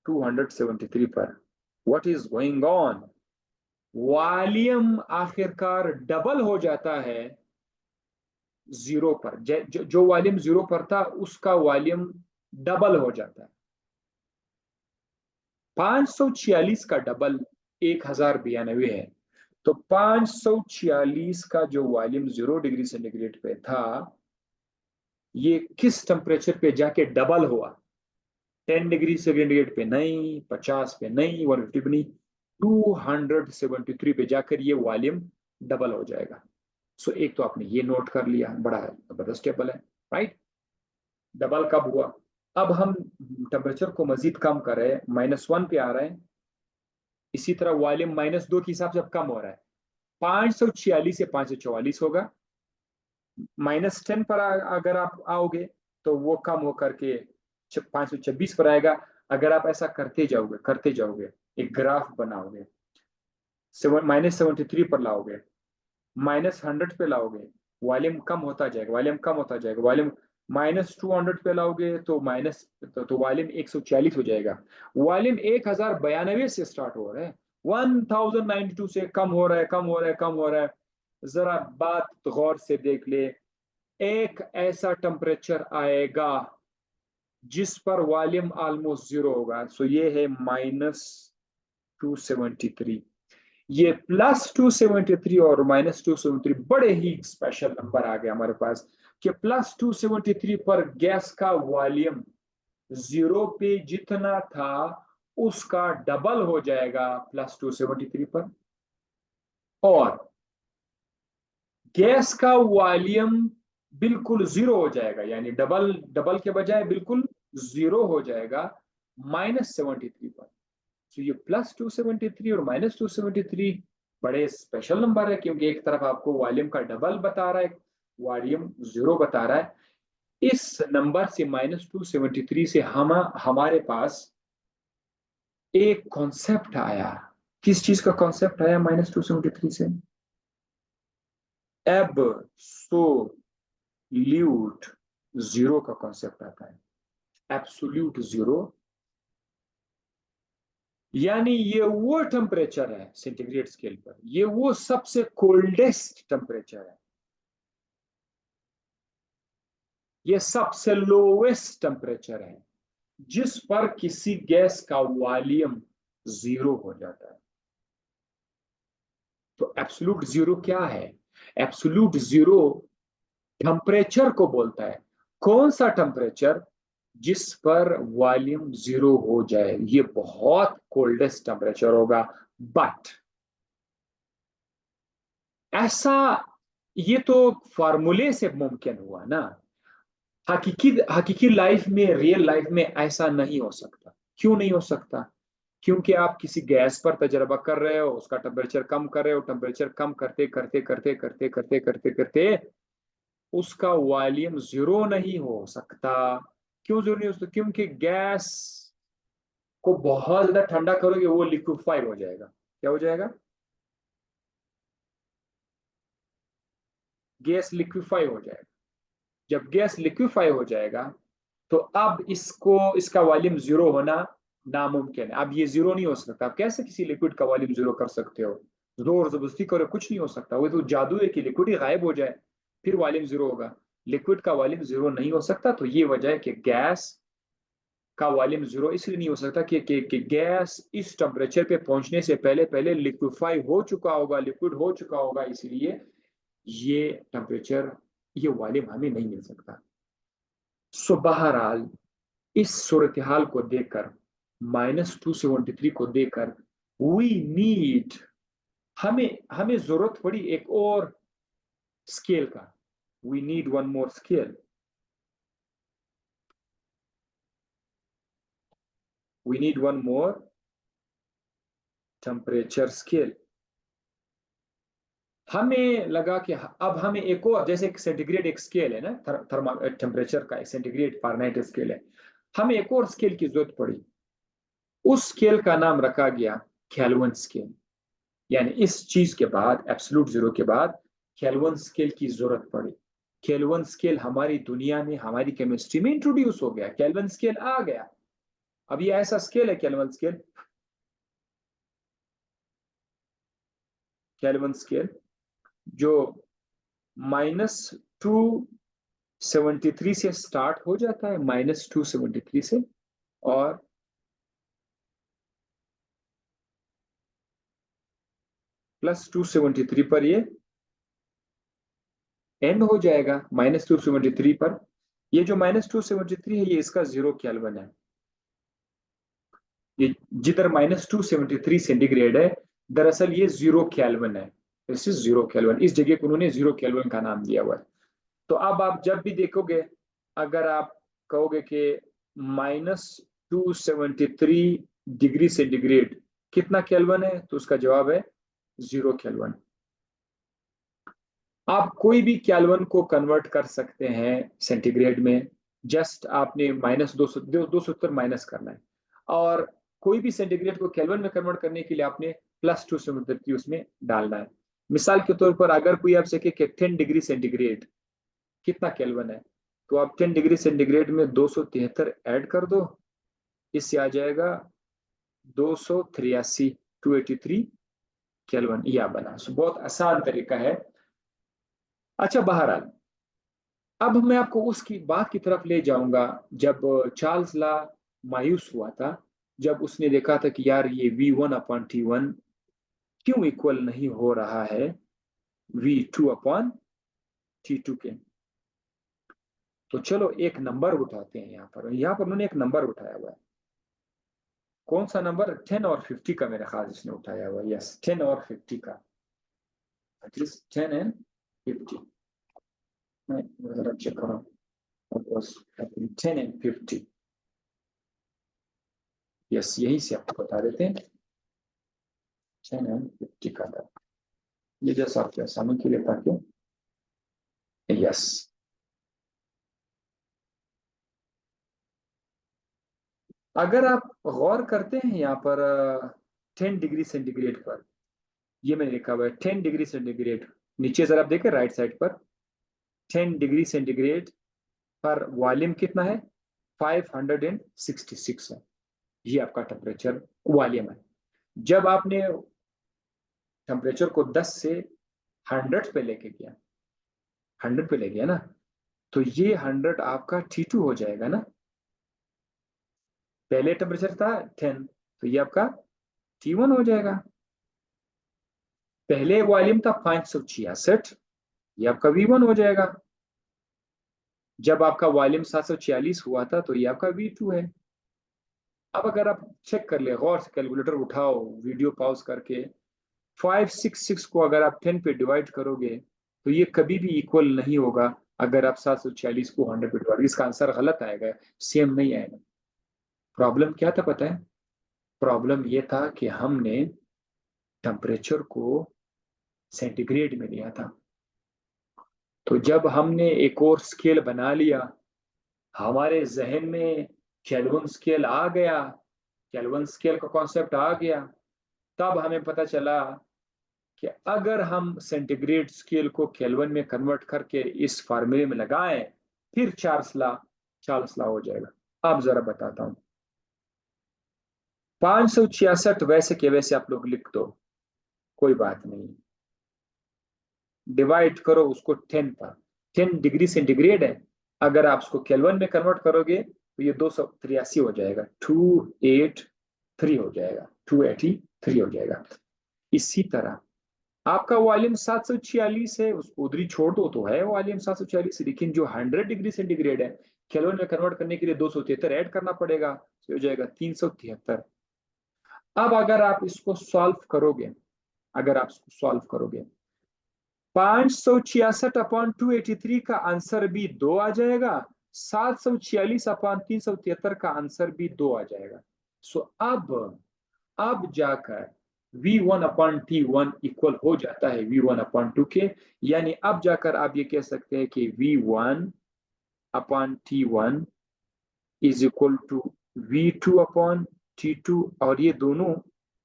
273 पर। What is going on? Volume आखिरकार डबल हो जाता है 0 पर। जो वॉल्यूम 0 पर था उसका वॉल्यूम डबल हो जाता है। 546 का डबल 1092 है। तो 546 का जो वॉल्यूम 0 डिग्री सेंटीग्रेड पे था, ये किस टेम्परेचर पे जाके डबल हुआ? 10 डिग्री सेंटीग्रेड पे नहीं, 50 पे नहीं, 150 पे नहीं, 273 पे जाकर ये वॉल्यूम डबल हो जाएगा। सो एक तो आपने ये नोट कर लिया, बड़ा जबरदस्त टेबल है, राइट। डबल कब हुआ? अब हम टेम्परेचर को मजीद कम कर रहे हैं, -1 पे आ रहे हैं। इसी तरह वॉल्यूम -2 के हिसाब से अब कम हो रहा है। 546 से 544 होगा। -10 पर अगर आप आओगे तो वो कम होकर के 526 पर आएगा। अगर आप ऐसा करते जाओगे, एक ग्राफ बनाओगे, -73 पर लाओगे, -100 पे लाओगे, वॉल्यूम कम होता जाएगा, वॉल्यूम कम होता जाएगा, वॉल्यूम -200 पे लाओगे तो वॉल्यूम 140 हो जाएगा। वॉल्यूम 1092 से स्टार्ट हो रहा है, 1092 से कम हो रहा है, कम हो रहा है, कम हो रहा है। जरा बात तो गौर से देख ले, एक ऐसा टेम्परेचर आएगा जिस पर वॉल्यूम ऑलमोस्ट 0 होगा। सो ये है -273। ये +273 और -273 बड़े ही स्पेशल नंबर आ गए हमारे पास कि +273 पर गैस का वॉल्यूम 0 पे जितना था उसका डबल हो जाएगा +273 पर। और गैस का वॉल्यूम बिल्कुल 0 हो जाएगा, यानी डबल डबल के बजाय बिल्कुल 0 हो जाएगा -73 पर। तो ये +273 और -273 बड़े स्पेशल नंबर है, क्योंकि एक तरफ आपको वॉल्यूम का डबल बता रहा है, वॉल्यूम 0 बता रहा है। इस नंबर से -273 से हमारे पास एक कॉन्सेप्ट आया। किस चीज का कॉन्सेप्ट आया -273 से? एब्सोल्यूट जीरो का कॉन्सेप्ट आता है। एब्सोल्यूट जीरो, यानी ये वो टेम्परेचर है सेंटीग्रेड स्केल पर, ये वो सबसे कोल्डेस्ट टेम्परेचर है, ये सबसे लोवेस्ट टेम्परेचर है जिस पर किसी गैस का वॉल्यूम 0 हो जाता है। तो एब्सोल्यूट जीरो क्या है? एब्सोल्यूट जीरो टेम्परेचर को बोलता है। कौन सा टेम्परेचर? जिस पर वॉल्यूम 0 हो जाए, ये बहुत कोल्डेस्ट टेम्परेचर होगा। बट ऐसा, ये तो फार्मूले से मुमकिन हुआ ना। हकीकी हकीकी लाइफ में, रियल लाइफ में ऐसा नहीं हो सकता। क्यों नहीं हो सकता? क्योंकि आप किसी गैस पर तजर्बा कर रहे हो, उसका टेम्परेचर कम कर रहे हो, टेम्परेचर कम करते करते करते करते करते करते करते उसका वॉल्यूम 0 नहीं हो सकता। क्यों 0 नहीं हो सकता? क्योंकि गैस को बहुत ज्यादा ठंडा करोगे वो लिक्विफाई हो जाएगा। क्या हो जाएगा? गैस लिक्विफाई हो जाएगा। जब गैस लिक्विफाई हो जाएगा तो अब इसका वॉल्यूम 0 होना नामुमकिन है। अब ये 0 नहीं हो सकता। आप कैसे किसी लिक्विड का वॉल्यूम 0 कर सकते हो? जोर जबरदस्ती करो, कुछ नहीं हो सकता। वो तो जादू है कि लिक्विड ही गायब हो जाए फिर वॉल्यूम 0 होगा। लिक्विड का वॉल्यूम 0 नहीं हो सकता। तो ये वजह है कि गैस का वॉल्यूम 0 इसलिए नहीं हो सकता कि गैस इस टेम्परेचर पे पहुंचने से पहले पहले लिक्विफाई हो चुका होगा, लिक्विड हो चुका होगा, इसलिए ये टेम्परेचर, ये वॉल्यूम हमें नहीं मिल सकता। सो बहरहाल इस सूरत हाल को देखकर, -273 को देखकर, वी नीड, हमें हमें जरूरत पड़ी एक और स्केल का। We need one more scale. We need one more temperature scale. हमें लगा कि अब हमें एक और, जैसे एक सेंटीग्रेड एक स्केल है ना, थर्मा टेम्परेचर का, एक सेंटीग्रेड फारेनहाइट स्केल है, हमें एक और स्केल की जरूरत पड़ी। उस स्केल का नाम रखा गया केल्विन स्केल। यानी इस चीज के बाद, एब्सोल्यूट जीरो के बाद, केल्विन स्केल की जरूरत पड़ी। केल्विन स्केल हमारी दुनिया में, हमारी केमिस्ट्री में इंट्रोड्यूस हो गया, केल्विन स्केल आ गया। अब ये ऐसा स्केल है केल्विन स्केल, केल्विन स्केल जो -273 से स्टार्ट हो जाता है, -273 से, और +273 पर ये एंड हो जाएगा। -273 पर ये जो -273 है, ये इसका 0 केल्विन है। ये जिधर -273 सेंटीग्रेड है, दरअसल ये 0 केल्विन है। दिस इज 0 केल्विन, इस जगह को उन्होंने 0 केल्विन का नाम दिया हुआ है। तो अब आप जब भी देखोगे, अगर आप कहोगे कि -273 डिग्री सेंटीग्रेड कितना केल्विन है, तो उसका जवाब है 0 केल्विन। आप कोई भी केल्विन को कन्वर्ट कर सकते हैं सेंटीग्रेड में, जस्ट आपने -270 माइनस करना है, और कोई भी सेंटीग्रेड को केल्विन में कन्वर्ट करने के लिए आपने +273 उसमें डालना है। मिसाल के तौर पर अगर कोई आपसे कहे कि 10 डिग्री सेंटीग्रेड कितना केल्विन है, तो आप 10 डिग्री सेंटीग्रेड में 273 ऐड कर दो, इससे आ जाएगा 283, 283 केल्विन। यह बना। बहुत आसान तरीका है। अच्छा, बहरहाल अब मैं आपको उसकी बात की तरफ ले जाऊंगा, जब चार्ल्स ला मायूस हुआ था, जब उसने देखा था कि यार ये V1/T1 क्यों इक्वल नहीं हो रहा है V2/T2 के। तो चलो एक नंबर उठाते हैं। यहाँ पर उन्होंने एक नंबर उठाया हुआ है। कौन सा नंबर? 10 और 50 का मेरे ख्याल इसने उठाया हुआ है। यस, 10 और 50 का, 10 and 50। मैं जरा चेक करूं, 10 and 50। यस, यहीं से आपको बता देते हैं 10 and 50 का था। ये जैसा आपके सामने के लिए ताकि, यस, अगर आप गौर करते हैं यहाँ पर 10 डिग्री सेंटीग्रेड पर, ये मैंने लिखा हुआ है 10 डिग्री सेंटीग्रेड। नीचे जरा आप देखें राइट साइड पर, 10 डिग्री सेंटीग्रेड पर वॉल्यूम कितना है? 566 है। ये आपका टेम्परेचर वॉल्यूम है। जब आपने टेम्परेचर को 10 से 100 पे लेके गया, 100 पे ले गया ना, तो ये 100 आपका T2 हो जाएगा ना। पहले टेम्परेचर था 10, तो ये आपका T1 हो जाएगा। पहले वॉल्यूम था 566, ये आपका V1 हो जाएगा। जब आपका वॉल्यूम 746 हुआ था, तो ये आपका V2 है। अब अगर आप चेक कर ले, गौर से कैलकुलेटर उठाओ, वीडियो पॉज करके, 566 को अगर आप 10 पे डिवाइड करोगे, तो ये कभी भी इक्वल नहीं होगा। अगर आप 746 को 100 पे डिवाइड, इसका आंसर गलत आएगा, सेम नहीं आएगा। प्रॉब्लम क्या था पता है? प्रॉब्लम ये था कि हमने टेम्परेचर को सेंटीग्रेड में लिया था। तो जब हमने एक और स्केल बना लिया, हमारे जहन में केल्विन स्केल आ गया, केल्विन स्केल का कॉन्सेप्ट आ गया, तब हमें पता चला कि अगर हम सेंटीग्रेड स्केल को केल्विन में कन्वर्ट करके इस फार्मूले में लगाएं, फिर चार्ल्स ला हो जाएगा। अब जरा बताता हूं। 566 वैसे के वैसे आप लोग लिख दो, कोई बात नहीं। डिवाइड करो उसको 10 पर, 10 डिग्री सेंटीग्रेड है। अगर आप उसको केल्विन में कन्वर्ट करोगे, तो ये 283 हो जाएगा, 283 हो जाएगा, 283 हो जाएगा। इसी तरह आपका वॉल्यूम 746 है, उसको उधर ही छोड़ दो, तो है वॉल्यूम 746, लेकिन जो 100 डिग्री सेंटीग्रेड है, केल्विन में कन्वर्ट करने के लिए 273 ऐड करना पड़ेगा, तो हो जाएगा 373। अब अगर आप इसको सॉल्व करोगे, अगर आप इसको सॉल्व करोगे, 566/283 का आंसर भी 2 आ जाएगा, 746/373 का आंसर भी 2 आ जाएगा। सो अब जाकर V1/T1 इक्वल हो जाता है V1/2 के, यानी अब जाकर आप ये कह सकते हैं कि V1/T1 is equal to V2/T2, और ये दोनों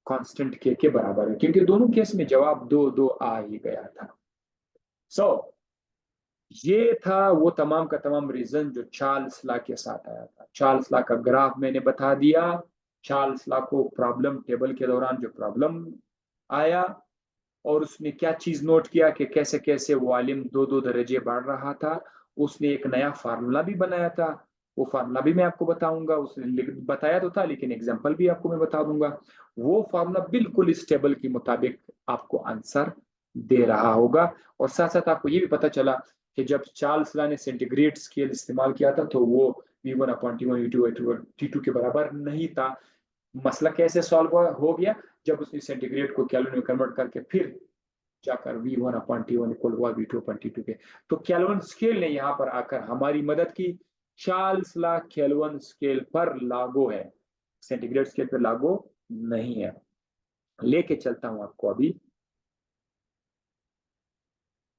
कांस्टेंट के बराबर है, क्योंकि दोनों केस में जवाब 2 2 आ ही गया था। सो ये था वो तमाम का तमाम रीजन जो चार्ल्स लॉ के साथ आया था। चार्ल्स लॉ का ग्राफ मैंने बता दिया। चार्ल्स लॉ को प्रॉब्लम टेबल के दौरान जो प्रॉब्लम आया, और उसने क्या चीज नोट किया कि कैसे कैसे वॉल्यूम दो दो दर्जे बढ़ रहा था। उसने एक नया फार्मूला भी बनाया था। वो फार्मूला भी मैं आपको बताऊंगा। उसने बताया तो था, लेकिन एग्जांपल भी आपको मैं बता दूंगा। वो फार्मूला बिल्कुल इस टेबल के मुताबिक आपको आंसर दे रहा होगा। और साथ साथ आपको ये भी पता चला कि जब चार्ल्स लॉ ने सेंटीग्रेड स्केल इस्तेमाल किया था तो वो V1 अपॉन T1 T2 के बराबर नहीं था। मसला कैसे सॉल्व हो गया? जब उसने सेंटीग्रेड को केल्विन में कन्वर्ट करके फिर जाकर V1 अपॉन T1 इक्वल हुआ V2 अपॉन T2 के। तो केल्विन स्केल ने यहाँ पर आकर हमारी मदद की। चार्ल्स लॉ केल्विन स्केल पर लागू है, सेंटीग्रेड स्केल पर लागू नहीं है। लेके चलता हूं आपको अभी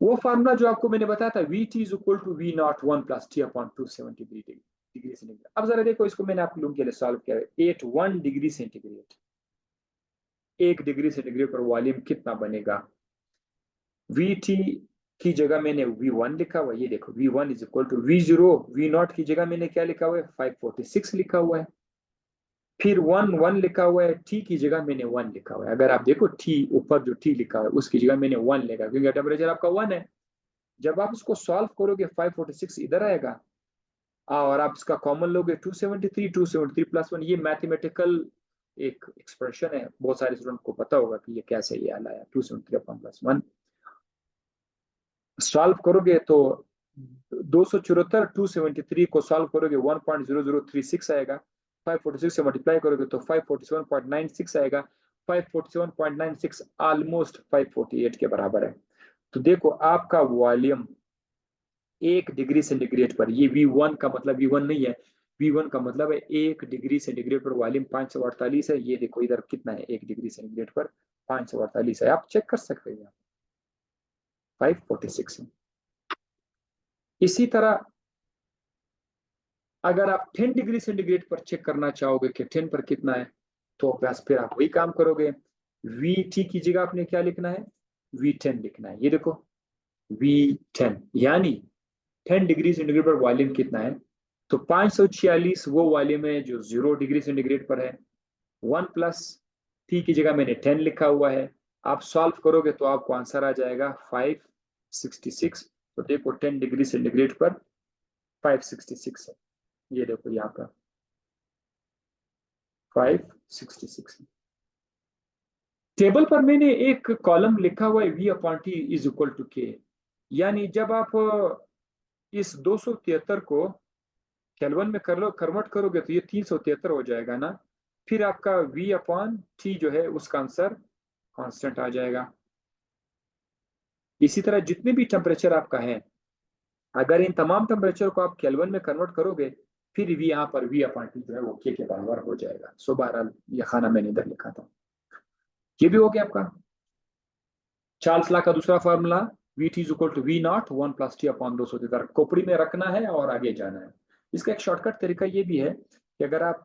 वो फार्मूला जो आपको मैंने बताया था, V T is equal to V not one plus T upon 270 degree centigrade. अब जरा देखो, इसको मैंने आप लोगों के लिए सॉल्व किया है। 81 डिग्री सेंटीग्रेड, 1 डिग्री सेंटीग्रेड पर वॉल्यूम कितना बनेगा? वी टी की जगह मैंने V1 लिखा हुआ है। ये देखो, V1 is equal to V0। V0 की जगह मैंने क्या लिखा हुआ है? 546 लिखा हुआ है। फिर 1 लिखा हुआ है। T की जगह मैंने 1 लिखा हुआ है। अगर आप देखो T ऊपर जो T लिखा है उसकी जगह मैंने 1 लिखा, क्योंकि टेम्परेचर आपका 1 है। जब आप इसको सॉल्व करोगे 546 इधर आएगा, और आप इसका कॉमन लोगे 273 प्लस 1। ये मैथमेटिकल एक एक्सप्रेशन है, बहुत सारे स्टूडेंट को पता होगा कि ये कैसे ये आया 273 अपॉन प्लस 1। सॉल्व करोगे तो 274, 273 को सॉल्व करोगे 1.0036 आएगा। 546 से मल्टीप्लाई करोगे तो 547.96 आएगा। 547.96 ऑलमोस्ट 548 के बराबर है। तो देखो आपका वॉल्यूम 1 डिग्री सेंटीग्रेड पर, ये V1 का मतलब V1 नहीं है, V1 का मतलब है 1 डिग्री सेंटीग्रेड पर वॉल्यूम 548 है। ये देखो इधर कितना है, 1 डिग्री सेंटीग्रेड पर 548 है। आप चेक कर सकते हैं, 546 है। इसी तरह अगर आप 10 डिग्री सेंटीग्रेड पर चेक करना चाहोगे कि 10 पर कितना है, तो बस फिर आप वही काम करोगे। VT की जगह आपने क्या लिखना है? V10 लिखना है। ये देखो V10, यानी 10 डिग्री सेंटीग्रेड पर वॉल्यूम कितना है? तो 546 वो वॉल्यूम है जो 0 डिग्री सेंटीग्रेड पर है। 1 प्लस T की जगह मैंने 10 लिखा हुआ है। आप सॉल्व करोगे तो आपको आंसर आ जाएगा 566। तो देखो 10 डिग्री सेंटीग्रेड पर 566 है। ये देखो यहाँ पर 566। टेबल पर मैंने एक कॉलम लिखा हुआ है V upon T is equal to K. यानी जब आप इस 273 को केल्विन में कर लो, कन्वर्ट करोगे तो ये 373 हो जाएगा ना। फिर आपका V अपॉन T जो है उसका आंसर कांस्टेंट आ जाएगा। इसी तरह जितने भी टेम्परेचर आपका है, अगर इन तमाम टेम्परेचर को आप केल्विन में कन्वर्ट करोगे, फिर भी यहाँ पर V अपॉन T जो है वो के बराबर हो जाएगा। सो बहरहाल ये खाना मैंने इधर लिखा था। ये भी हो गया आपका चार्ल्स लॉ का दूसरा formula, V T is equal to V not one plus T upon 273। खोपड़ी में रखना है और आगे जाना है। इसका एक शॉर्टकट तरीका ये भी है कि अगर आप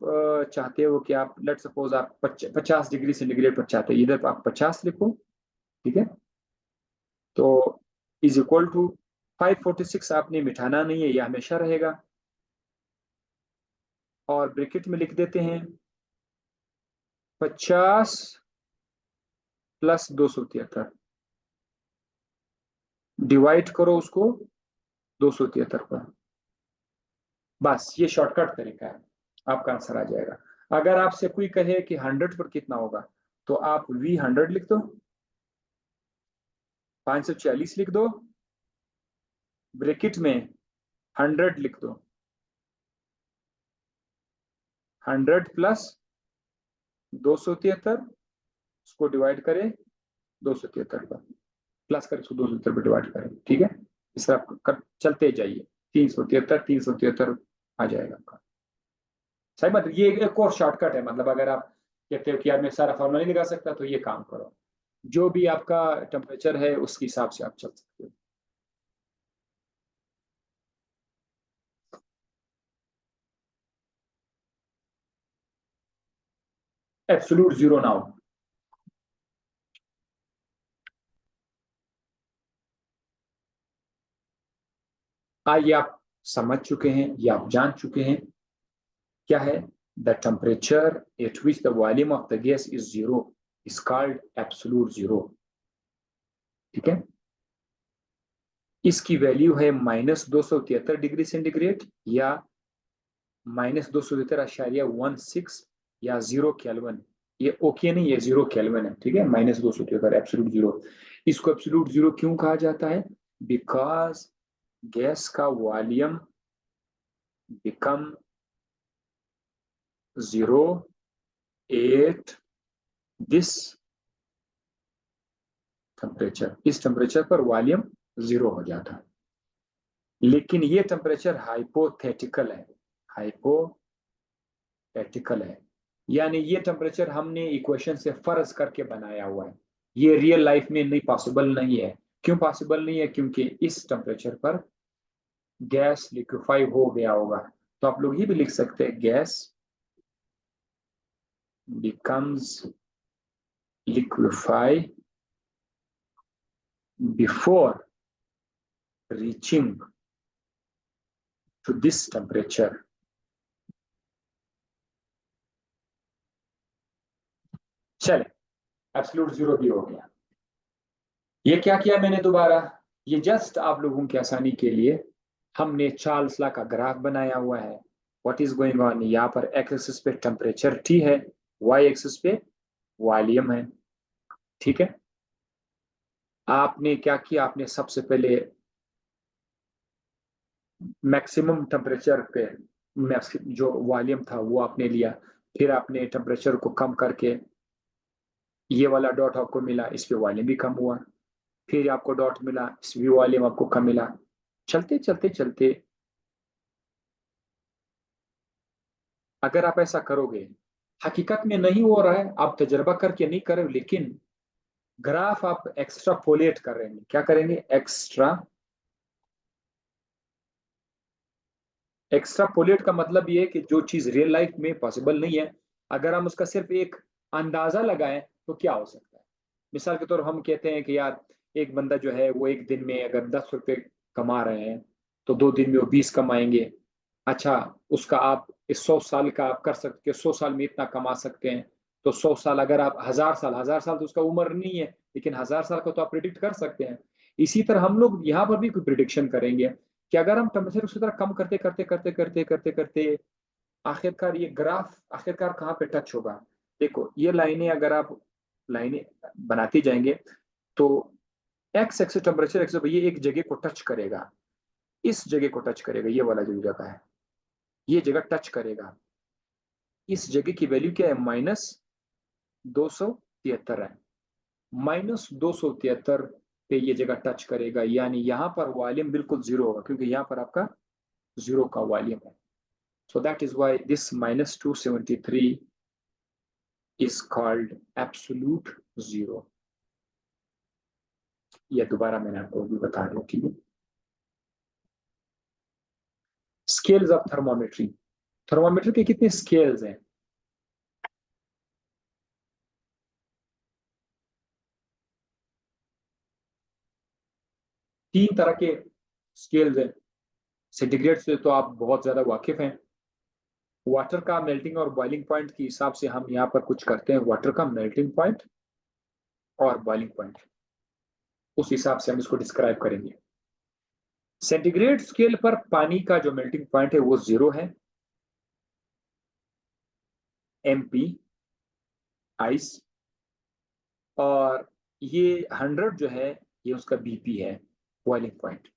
चाहते हो कि आप लेट सपोज आप 50 डिग्री सेंटीग्रेड पर चाहते हो, इधर पर आप 50 लिखो, ठीक है। तो इज इक्वल टू 546 आपने मिटाना नहीं है, यह हमेशा रहेगा। और ब्रैकेट में लिख देते हैं 50 प्लस 273, डिवाइड करो उसको 273 पर। बस ये शॉर्टकट तरीका है, आपका आंसर आ जाएगा। अगर आपसे कोई कहे कि 100 पर कितना होगा, तो आप V100 लिख दो, 546 लिख दो, ब्रैकेट में 100 लिख दो, 100 प्लस 273, उसको डिवाइड करें 273 पर, प्लस करें उसको 273 पर डिवाइड करें, ठीक है। इस तरह कर चलते जाइए, 373 आ जाएगा आपका। सही बात, ये एक और शॉर्टकट है। मतलब अगर आप कहते हो कि यार मैं सारा फॉर्मूला नहीं लगा सकता, तो ये काम करो, जो भी आपका टेम्परेचर है उसके हिसाब से आप चल सकते हो। Absolute zero now. ये आप समझ चुके हैं, ये आप जान चुके हैं क्या है? The temperature at which the volume of the gas is zero is called absolute zero. ठीक है, इसकी वैल्यू है -273 डिग्री सेंटीग्रेड या -273.16 या 0 केल्विन। ये ओके नहीं है, 0 केल्विन है। ठीक है, -273 एब्सोल्यूट जीरो। इसको एब्सोल्यूट जीरो क्यों कहा जाता है? बिकॉज गैस का volume become zero at this temperature. इस टेम्परेचर पर वॉल्यूम जीरो हो जाता है। लेकिन ये टेम्परेचर हाइपोथेटिकल है, हाइपोथेटिकल है, यानी ये टेम्परेचर हमने इक्वेशन से फर्ज करके बनाया हुआ है। ये रियल लाइफ में नहीं, पॉसिबल नहीं है। क्यों पॉसिबल नहीं है? क्योंकि इस टेम्परेचर पर गैस लिक्विफाई हो गया होगा। तो आप लोग ये भी लिख सकते हैं, gas becomes liquefy before reaching to this temperature. चले, एब्सोल्यूट जीरो भी हो गया। ये क्या किया मैंने दोबारा? ये जस्ट आप लोगों की आसानी के लिए हमने चार्ल्स लॉ का ग्राफ बनाया हुआ है। What is going on? यहाँ पर एक्स एक्सिस पे टेम्परेचर टी है, वाई एक्सिस पे वॉल्यूम है। ठीक है, आपने क्या किया? आपने सबसे पहले मैक्सिमम टेम्परेचर पे जो वॉल्यूम था वो आपने लिया, फिर आपने टेम्परेचर को कम करके ये वाला डॉट आपको मिला, इस पे वॉल्यूम भी कम हुआ। फिर आपको डॉट मिला, इस भी वॉल्यूम आपको कम मिला। चलते चलते चलते अगर आप ऐसा करोगे, हकीकत में नहीं हो रहा है, आप तजर्बा करके नहीं कर रहे हो, लेकिन ग्राफ आप एक्स्ट्रापोलेट कर रहे हैं। क्या करेंगे? एक्स्ट्रापोलेट का मतलब ये है कि जो चीज रियल लाइफ में पॉसिबल नहीं है, अगर हम उसका सिर्फ एक अंदाजा लगाएं तो क्या हो सकता है। मिसाल के तौर हम कहते हैं कि यार एक बंदा जो है वो एक दिन में अगर 10 रुपए कमा रहे हैं तो 2 दिन में वो 20 कमाएंगे। अच्छा, उसका आप इस 100 साल का आप कर सकते हैं, 100 साल में इतना कमा सकते हैं। तो 100 साल, अगर आप 1000 साल, 1000 साल तो उसका उम्र नहीं है, लेकिन 1000 साल का तो आप प्रिडिक्ट कर सकते हैं। इसी तरह हम लोग यहाँ पर भी कोई प्रिडिक्शन करेंगे कि अगर हम टेम्परेचर उसी तरह कम करते करते करते करते करते करते आखिरकार ये ग्राफ आखिरकार कहाँ पे टच होगा। देखो, ये लाइनें अगर आप लाइनें बनाते जाएंगे तो एक्स एक्सिस टेम्परेचर एक्स ये एक जगह को टच करेगा, इस जगह को टच करेगा, ये वाला जो जगह है ये जगह टच करेगा। इस जगह की वैल्यू क्या है? -273 है। -273 पे ये जगह टच करेगा, यानी यहाँ पर वॉल्यूम बिल्कुल जीरो होगा, क्योंकि यहाँ पर आपका जीरो का वॉल्यूम है। So that is why this -273 is called absolute zero। यह दोबारा मैंने आपको भी बता रहा हूँ। ठीक है, स्केल्स ऑफ थर्मोमेट्री। थर्मोमीटर के कितने स्केल्स हैं? तीन तरह के स्केल्स हैं। सेंटीग्रेड से तो आप बहुत ज्यादा वाकिफ हैं। वाटर का मेल्टिंग और बॉइलिंग पॉइंट के हिसाब से हम यहाँ पर कुछ करते हैं, वाटर का मेल्टिंग पॉइंट और बॉइलिंग पॉइंट, उस हिसाब से हम इसको डिस्क्राइब करेंगे। सेंटीग्रेड स्केल पर पानी का जो मेल्टिंग पॉइंट है वो 0 है, MP आइस। और ये 100 जो है ये उसका BP है, बॉइलिंग पॉइंट।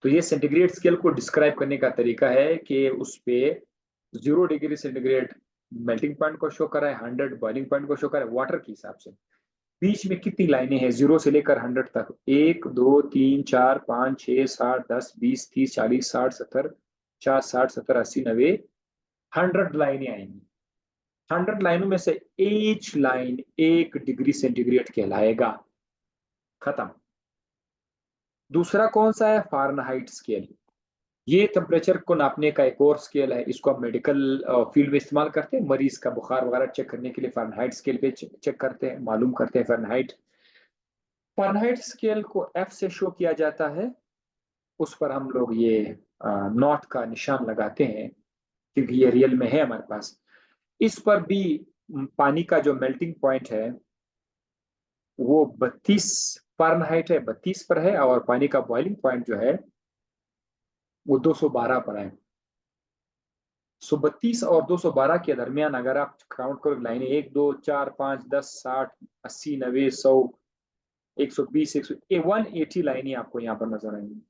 तो ये सेंटीग्रेड स्केल को डिस्क्राइब करने का तरीका है कि उस पे 0 डिग्री सेंटीग्रेड मेल्टिंग पॉइंट को शो कर रहा है, 100 बॉइलिंग पॉइंट को शो कर रहा है वाटर के हिसाब से। बीच में कितनी लाइनें हैं 0 से लेकर 100 तक? 1 2 3 4 5 6 7 10 20 30 40 60 70 50 60 70 80 90 100 लाइनें आएंगी। 100 लाइनों में से ईच लाइन 1 डिग्री सेंटीग्रेड कहलाएगा। खत्म। दूसरा कौन सा है? Fahrenheit scale. ये टेम्परेचर को नापने का एक और स्केल है, इसको आप मेडिकल फील्ड में इस्तेमाल करते हैं। मरीज का बुखार वगैरह चेक करने के लिए फारेनहाइट स्केल पे चेक करते हैं, मालूम करते हैं फारेनहाइट। फारेनहाइट स्केल को F से शो किया जाता है, उस पर हम लोग ये नॉट का निशान लगाते हैं क्योंकि ये रियल में है हमारे पास। इस पर भी पानी का जो मेल्टिंग पॉइंट है वो 32 फ़ारेनहाइट है, 32 पर है, और पानी का बॉइलिंग पॉइंट जो है वो 212 पर है। सो 32 और 212 के दरमियान अगर आप काउंट करो लाइनें 1 2 4 5 10 60 80 90 100 120 180 लाइनें आपको यहाँ पर नजर आएंगी।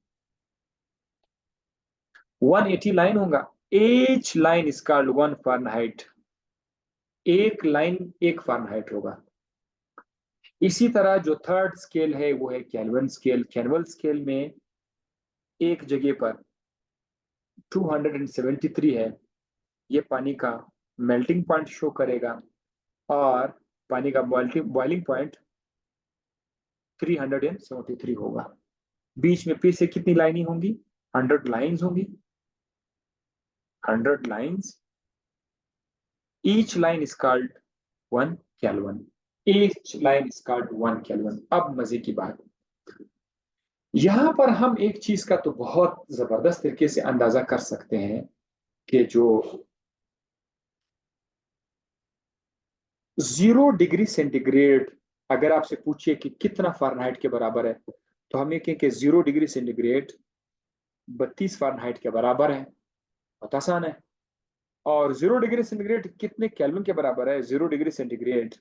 180 लाइन होगा। H line is called 1 Fahrenheit. एक लाइन 1 फ़ारेनहाइट होगा। इसी तरह जो थर्ड स्केल है वो है केल्विन स्केल। केल्विन स्केल में एक जगह पर 273 है, ये पानी का मेल्टिंग पॉइंट शो करेगा, और पानी का बॉइलिंग पॉइंट 373 होगा। बीच में फिर से कितनी लाइनिंग होंगी? 100 लाइन्स होंगी। 100 lines, each line is called 1 kelvin. Each line is called 1 kelvin. अब मजे की बात, यहां पर हम एक चीज का तो बहुत जबरदस्त तरीके से अंदाजा कर सकते हैं कि जो 0 डिग्री सेंटीग्रेड अगर आपसे पूछिए कि कितना फ़ारेनहाइट के बराबर है, तो हम ये कहें कि 0 डिग्री सेंटीग्रेड 32 फ़ारेनहाइट के बराबर है। बहुत आसान है। और 0 डिग्री सेंटीग्रेड कितने केल्विन के बराबर है? 0 डिग्री सेंटीग्रेड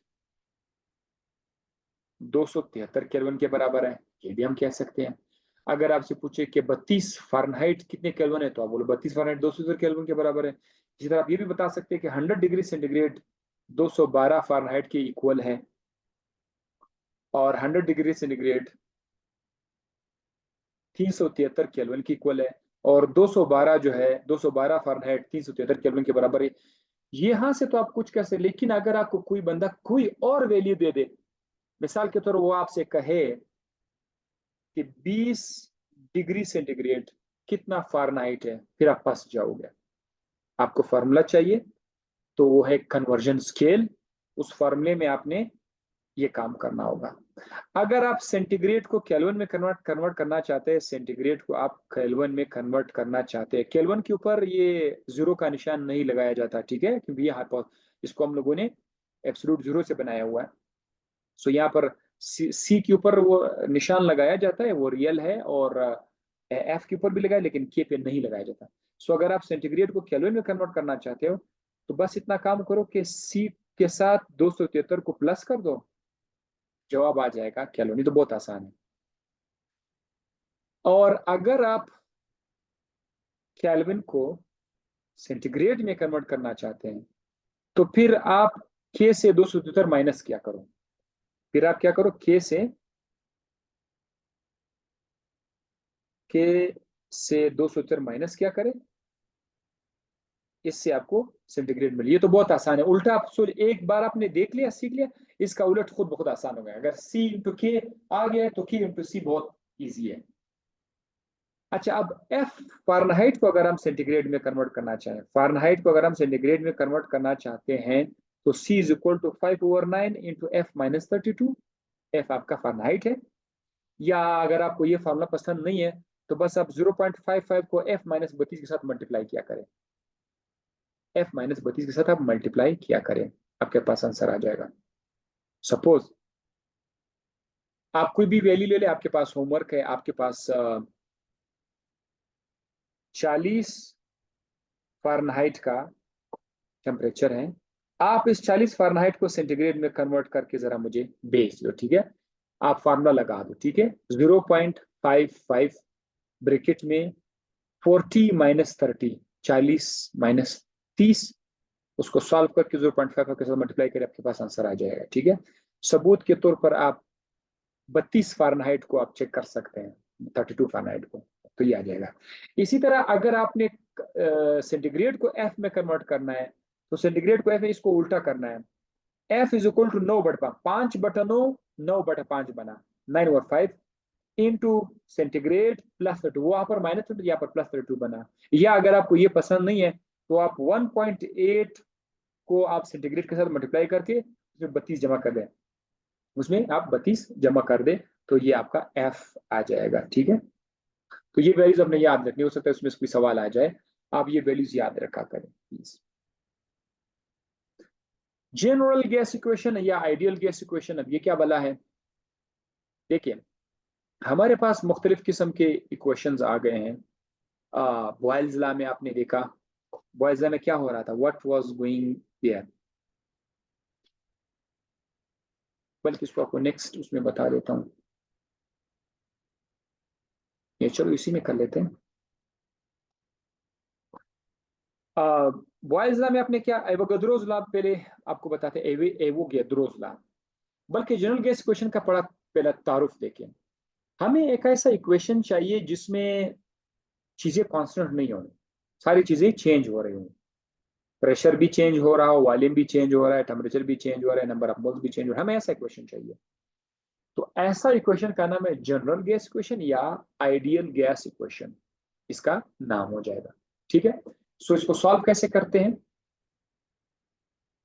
273 केल्विन के बराबर है, ये भी हम कह सकते हैं। अगर आपसे पूछे कि 32 फ़ारेनहाइट कितने केल्विन है, तो आप बोलो 32 फ़ारेनहाइट 273 केल्विन के बराबर है। इसी तरह आप ये भी बता सकते हैं कि 100 डिग्री सेंटीग्रेड 212 फ़ारेनहाइट के इक्वल है, और 100 डिग्री सेंटीग्रेड 373 केल्विन की इक्वल है, और 212 जो है 212 फ़ारेनहाइट 373 केल्विन के बराबर है। यहां से तो आप कुछ कह सकते, लेकिन अगर आपको कोई बंदा कोई और वैल्यू दे दे, मिसाल के तौर वो आपसे कहे कि 20 डिग्री सेंटीग्रेड कितना फ़ारेनहाइट है, फिर आप फंस जाओगे। आपको फार्मूला चाहिए, तो वो है कन्वर्जन स्केल। उस फार्मूले में आपने ये काम करना होगा। अगर आप सेंटीग्रेड को केल्विन में कन्वर्ट करना चाहते हैं, सेंटीग्रेड को आप केल्विन में कन्वर्ट करना चाहते हैं, केल्विन के ऊपर ये जीरो का निशान नहीं लगाया जाता, ठीक है, क्योंकि ये इसको हम लोगों ने एब्सोल्यूट जीरो से बनाया हुआ है। सो यहाँ पर सी के ऊपर वो निशान लगाया जाता है, वो रियल है, और एफ के ऊपर भी लगाया, लेकिन के पे नहीं लगाया जाता। सो अगर आप सेंटीग्रेड को केल्विन में कन्वर्ट करना चाहते हो, तो बस इतना काम करो कि सी के साथ 273 को प्लस कर दो, जवाब आ जाएगा केल्विन। तो बहुत आसान है। और अगर आप केल्विन को सेंटीग्रेड में कन्वर्ट करना चाहते हैं, तो फिर आप के से 273 माइनस क्या करो? फिर आप क्या करो? के से 273 माइनस क्या करें? इससे आपको सेंटीग्रेड मिली। ये तो बहुत आसान है। उल्टा आप एक बार आपने देख लिया, सीख लिया, इसका उलट खुद बहुत आसान हो गया। अगर सी इंटू के आ गया तो के इंटू सी बहुत ईजी है। अच्छा, अब एफ फ़ारेनहाइट को अगर हम सेंटीग्रेड में कन्वर्ट करना चाहें, फ़ारेनहाइट को अगर हम सेंटीग्रेड में कन्वर्ट करना चाहते हैं, तो C is equal to 5/9 into F minus 32। F आपका फ़ारेनहाइट है। या अगर आपको ये फार्मूला पसंद नहीं है, तो बस आप 0.55 को एफ माइनस 32 के साथ मल्टीप्लाई किया करें। एफ माइनस 32 के साथ आप मल्टीप्लाई किया करें, आपके पास आंसर आ जाएगा। सपोज आप कोई भी वैल्यू ले ले, आपके पास होमवर्क है, आपके पास 40 फ़ारेनहाइट का टेम्परेचर है। आप इस 40 फ़ारेनहाइट को सेंटीग्रेड में कन्वर्ट करके जरा मुझे भेज दो, ठीक है। आप फार्मूला लगा दो, ठीक है। 0.55 ब्रैकेट में 40 माइनस 30, 40 माइनस 30, उसको सॉल्व करके 0.55 के साथ मल्टीप्लाई करें, आपके पास आंसर आ जाएगा, ठीक है। सबूत के तौर पर आप 32 फ़ारेनहाइट को आप चेक कर सकते हैं, 32 फ़ारेनहाइट को, तो ये आ जाएगा। इसी तरह अगर आपने सेंटीग्रेड को एफ में कन्वर्ट करना है, तो सेंटीग्रेड को एफ में इसको उल्टा करना है। एफ इज इक्वल टू 9/5 बना 9/5 इंटू सेंटीग्रेड प्लस 32, वहां पर माइनस 32, यहाँ पर प्लस 32 बना। या अगर आपको ये पसंद नहीं है, तो आप 1.8 को आप सेंटीग्रेड के साथ मल्टीप्लाई करके उसमें 32 जमा कर दें, उसमें आप 32 जमा कर दें, तो ये आपका एफ आ जाएगा, ठीक है। तो ये वैल्यूज अपने याद रखनी, हो सकता है उसमें कोई सवाल आ जाए, आप ये वैल्यूज याद रखा करें प्लीज। जनरल गैस इक्वेशन या आइडियल गैस इक्वेशन, अब ये क्या बला है? देखिए हमारे पास मुख्तलिफ किस्म के इक्वेशंस आ गए हैं। बॉयल्स लॉ में आपने देखा, बॉयल्स लॉ में क्या हो रहा था, व्हाट वाज गोइंग देयर, बल्कि इसको आपको नेक्स्ट उसमें बता देता हूँ, ये चलो इसी में कर लेते हैं। बॉयल्स लॉ में आपने क्या, एवोगैड्रोस लॉ पहले आपको बताते हैं, एवोगैड्रोस लॉ, बल्कि जनरल गैस इक्वेशन का बड़ा पहला तारुफ देखें। हमें एक ऐसा इक्वेशन चाहिए जिसमें चीजें कांस्टेंट नहीं होनी, सारी चीजें चेंज हो रही हों, प्रेशर भी चेंज हो रहा हो, वॉल्यूम भी चेंज हो रहा है, टेम्परेचर भी चेंज हो रहा है, नंबर ऑफ मोल्स भी चेंज हो रहा है, हमें ऐसा इक्वेशन चाहिए। तो ऐसा इक्वेशन का नाम है जनरल गैस इक्वेशन या आइडियल गैस इक्वेशन, इसका नाम हो जाएगा। ठीक है, सो इसको सॉल्व कैसे करते हैं?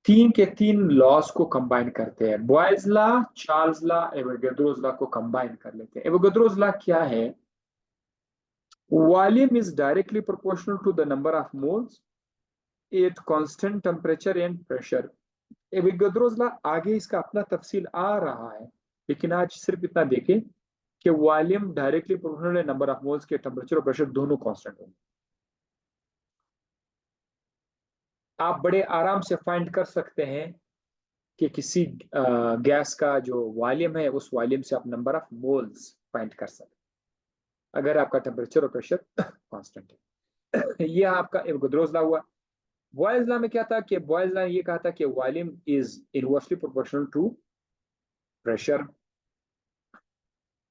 तीन के तीन लॉस को कंबाइन करते हैं, Boyle's law, Charles law, Avogadro's law को कंबाइन कर लेते हैं। एवोगैड्रोस लॉ क्या है? Volume is directly proportional to the number of moles at constant temperature and pressure. Avogadro's law आगे इसका अपना तफसील आ रहा है, लेकिन आज सिर्फ इतना देखें कि वॉल्यूम डायरेक्टली प्रोपोर्शनल है नंबर ऑफ मोल्स के, टेम्परेचर और प्रेशर दोनों कांस्टेंट होंगे। आप बड़े आराम से फाइंड कर सकते हैं कि किसी गैस का जो वॉल्यूम है उस वॉल्यूम से आप नंबर ऑफ मोल्स फाइंड कर सकते हैं अगर आपका टेम्परेचर और प्रेशर कांस्टेंट है। ये आपका एवोगैड्रोस लॉ हुआ। बॉयल्स लॉ में क्या था कि बॉयल्स लॉ ये कहा था कि volume is inversely proportional to pressure.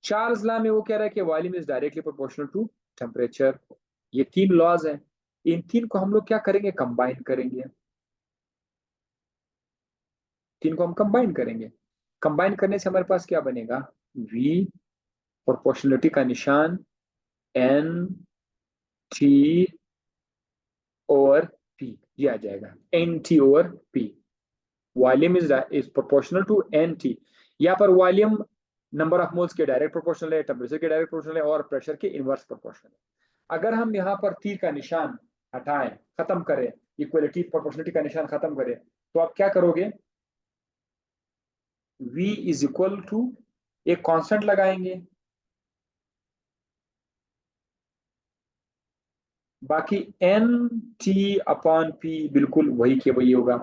Charles law में वो कह रहा है कि volume is directly proportional to temperature. ये तीन लॉज हैं, इन तीन को हम लोग क्या करेंगे, कंबाइन करेंगे। तीन को हम कंबाइन करेंगे, कंबाइन करने से हमारे पास क्या बनेगा, वी, प्रोपोर्शनलिटी का निशान, एन टी और पी, ये आ जाएगा एन टी और P. Volume is proportional to N T. यहाँ पर वॉल्यूम नंबर ऑफ मोल्स के डायरेक्ट प्रोपोर्शनल है, टेम्परेचर के डायरेक्ट प्रोपोर्शनल है और प्रेशर के इनवर्स प्रोपोर्शनल है। अगर हम यहाँ पर तीर का निशान हटाएं, खत्म करें, इक्वलिटी प्रोपोर्शनलिटी का निशान खत्म करें, तो आप क्या करोगे, V इज इक्वल टू एक कांस्टेंट लगाएंगे, बाकी एन टी अपॉन पी बिल्कुल वही के वही होगा।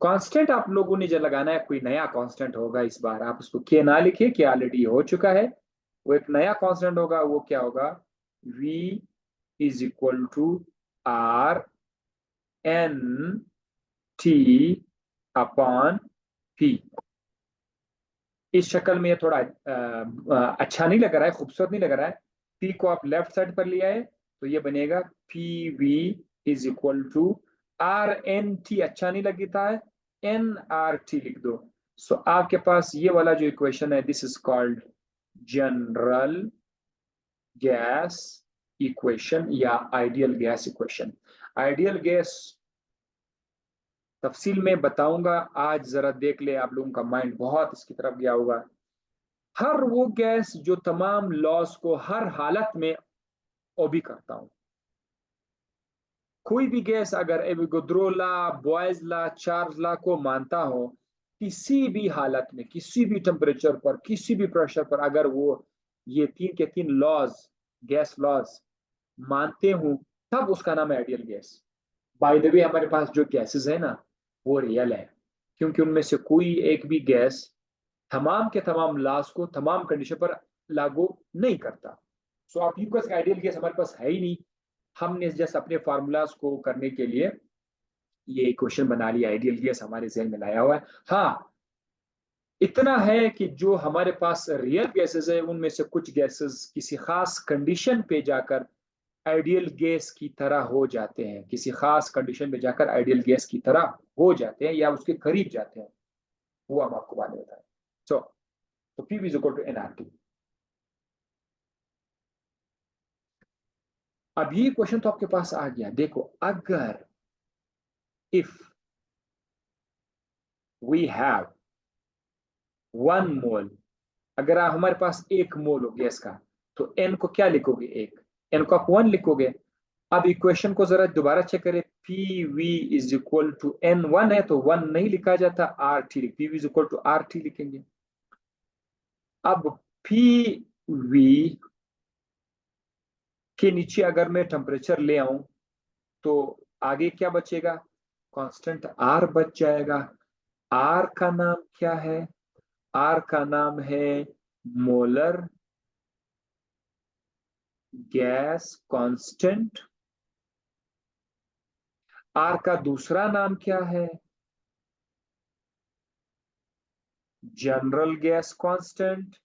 कांस्टेंट आप लोगों ने जो लगाना है कोई नया कांस्टेंट होगा, इस बार आप उसको के ना लिखिए कि ऑलरेडी हो चुका है, वो एक नया कांस्टेंट होगा। वो क्या होगा, V is equal to R N T upon P. इस शक्ल में ये थोड़ा अच्छा नहीं लग रहा है, खूबसूरत नहीं लग रहा है। पी को आप लेफ्ट साइड पर ले आए तो ये बनेगा P V is equal to R N T, अच्छा नहीं लगता है, एन आर टी लिख दो। सो आपके पास ये वाला जो इक्वेशन है, this is called general gas equation या ideal gas equation. Ideal gas तफसील में बताऊंगा, आज जरा देख ले, आप लोगों का माइंड बहुत इसकी तरफ गया होगा। हर वो गैस जो तमाम लॉस को हर हालत में ओबी करता हूं, कोई भी गैस अगर Avogadro law, boils law, Charles law को मानता हो, किसी भी हालत में, किसी भी टेम्परेचर पर, किसी भी प्रेशर पर, अगर वो ये तीन के तीन लॉज, गैस लॉज मानते हूं, तब उसका नाम है ideal gas. By the way हमारे पास जो गैसेस है ना, वो रियल है, क्योंकि उनमें से कोई एक भी गैस तमाम के तमाम लॉस को तमाम कंडीशन पर लागू नहीं करता। सो आप यूं का आइडियल गैस हमारे पास है ही नहीं, हमने जस्ट अपने फार्मूलाज को करने के लिए ये इक्वेशन बना लिया, आइडियल गैस हमारे जहन में लाया हुआ है। हाँ, इतना है कि जो हमारे पास रियल गैसेस है उनमें से कुछ गैसेस किसी खास कंडीशन पे जाकर आइडियल गैस की तरह हो जाते हैं, किसी खास कंडीशन पे जाकर आइडियल गैस की तरह हो जाते हैं या उसके करीब जाते हैं, वो हम आपको बाद में बताएं। सो तो P is equal to NRT. अब ये क्वेश्चन तो आपके पास आ गया, देखो अगर इफ वी हैव 1 मोल, अगर हमारे पास 1 मोल हो गैस का, तो एन को क्या लिखोगे, एक, एन को आप 1 लिखोगे। अब इक्वेशन को जरा दोबारा चेक करें, P V is equal to N 1 है तो 1 नहीं लिखा जाता, R T, P V is equal to R T लिखेंगे। अब पी वी के नीचे अगर मैं टेम्परेचर ले आऊं तो आगे क्या बचेगा, कांस्टेंट आर बच जाएगा। आर का नाम क्या है, आर का नाम है मोलर गैस कांस्टेंट। आर का दूसरा नाम क्या है, जनरल गैस कांस्टेंट।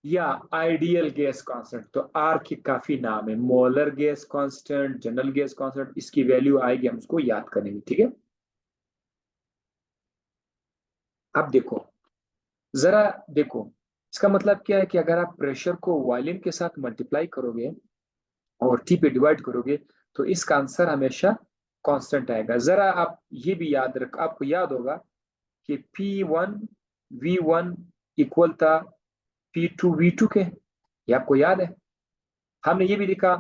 या आइडियल गैस कांस्टेंट। तो आर के काफी नाम है, molar gas constant, general gas constant, इसकी वैल्यू आएगी, हम उसको याद करेंगे, ठीक है। अब देखो, जरा देखो, इसका मतलब क्या है कि अगर आप प्रेशर को वॉल्यूम के साथ मल्टीप्लाई करोगे और टी पे डिवाइड करोगे तो इसका आंसर हमेशा कांस्टेंट आएगा। जरा आप ये भी याद रख, आपको याद होगा कि P1 V1 इक्वल था P2 V2 के, ये आपको याद है। हमने ये भी लिखा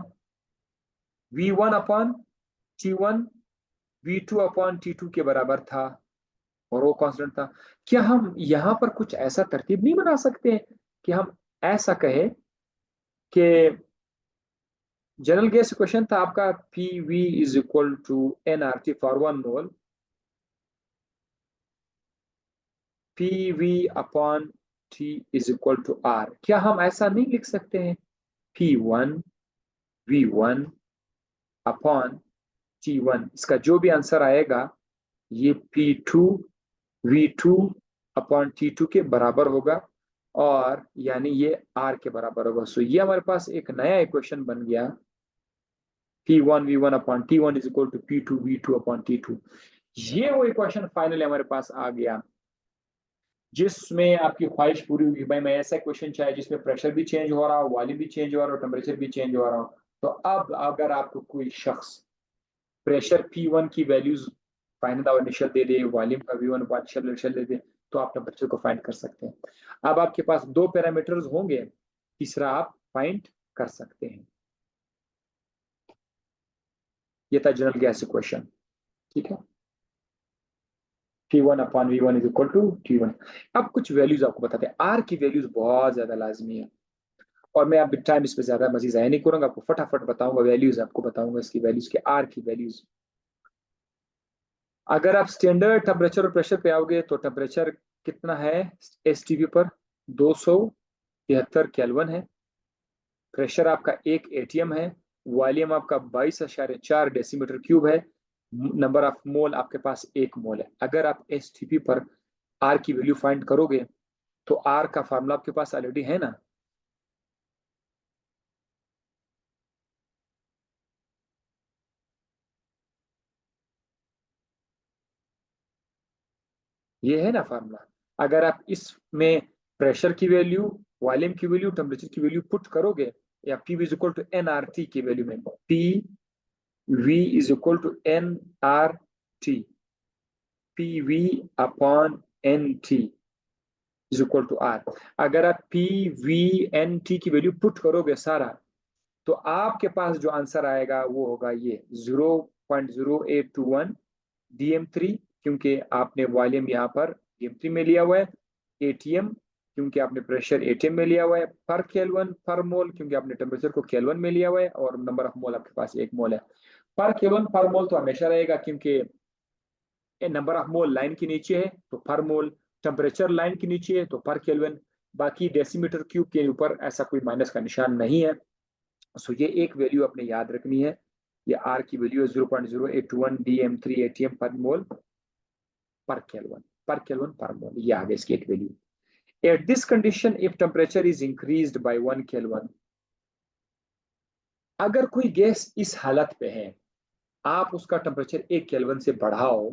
V1 upon T1 V2 upon T2 के बराबर था और वो कांस्टेंट था। क्या हम यहां पर कुछ ऐसा तरतीब नहीं बना सकते कि हम ऐसा कहें कि जनरल गैस इक्वेशन था आपका P V is equal to N R T for 1 mole, P V upon T is equal to R. क्या हम ऐसा नहीं लिख सकते हैं, P1 V1 अपॉन T1, इसका जो भी आंसर आएगा ये P2 V2 अपॉन T2 के बराबर होगा, और यानी ये R के बराबर होगा। सो ये हमारे पास एक नया इक्वेशन बन गया, P1 V1 upon T1 is equal to P2 V2 upon T2। ये वो इक्वेशन फाइनली हमारे पास आ गया जिसमें आपकी ख्वाहिश पूरी होगी, भाई मैं ऐसा क्वेश्चन चाहे जिसमें प्रेशर भी चेंज हो रहा हो, वॉल्यूम भी चेंज हो रहा हो, टेम्परेचर भी चेंज हो रहा हो। तो अब अगर आपको कोई शख्स प्रेशर P1 की वैल्यूज फाइनल और इनिशियल दे दे, वॉल्यूम का V1 इनिशियल दे दे, तो आप टेम्परेचर को फाइंड कर सकते हैं। अब आपके पास दो पैरामीटर्स होंगे, तीसरा आप फाइंड कर सकते हैं। ये था जनरल गैस इक्वेशन, ठीक है। P1 upon V1 is equal to T1। अब कुछ वैल्यूज आपको बताते हैं, आर की वैल्यूज बहुत ज्यादा लाजमी है, और मैं अब टाइम इस पर ज्यादा मजीद जाया नहीं करूंगा, आपको फटाफट बताऊंगा वैल्यूज, आपको बताऊंगा इसकी वैल्यूज के, आर की वैल्यूज। अगर आप स्टैंडर्ड टेम्परेचर और प्रेशर पे आओगे तो टेम्परेचर कितना है एस टी पर, 273 केल्विन है। प्रेशर आपका 1 ATM है। वॉल्यूम आपका 22.4 डेसीमीटर क्यूब है। नंबर ऑफ मोल आपके पास 1 मोल है। अगर आप एस पर आर की वैल्यू फाइंड करोगे तो आर का फार्मूला आपके पास ऑलरेडी है ना, ये है ना फार्मूला। अगर आप इसमें प्रेशर की वैल्यू, वॉल्यूम की वैल्यू, टेम्परेचर की वैल्यू पुट करोगे, या P V is equal to N R T की वैल्यू में, P V is equal to N R T, P V upon N T is equal to R. अगर आप P V N T की value put करोगे सारा, तो आपके पास जो आंसर आएगा वो होगा ये 0.0821 DM3, क्योंकि आपने वॉल्यूम यहाँ पर DM3 में लिया हुआ है, ATM क्योंकि आपने प्रेशर ATM में लिया हुआ है, पर केल्विन पर मोल क्योंकि आपने टेम्परेचर को केल्विन में लिया हुआ है, और नंबर ऑफ मोल आपके पास 1 मोल है। पर केल्विन पर मोल तो हमेशा रहेगा, क्योंकि नंबर ऑफ मोल लाइन के नीचे है तो पर मोल, टेम्परेचर लाइन के नीचे है तो पर केल्विन, बाकी डेसीमीटर क्यूब के ऊपर ऐसा कोई माइनस का निशान नहीं है। सो ये एक वैल्यू आपने याद रखनी है, ये आर की वैल्यू है 0.0821 DM3 ATM पर मोल पर केल्विन, पर मोल, ये आ गया इसकी एक value. At this condition if temperature is increased by 1 kelvin, अगर कोई गैस इस हालत पे है, आप उसका टेम्परेचर 1 केल्विन से बढ़ाओ,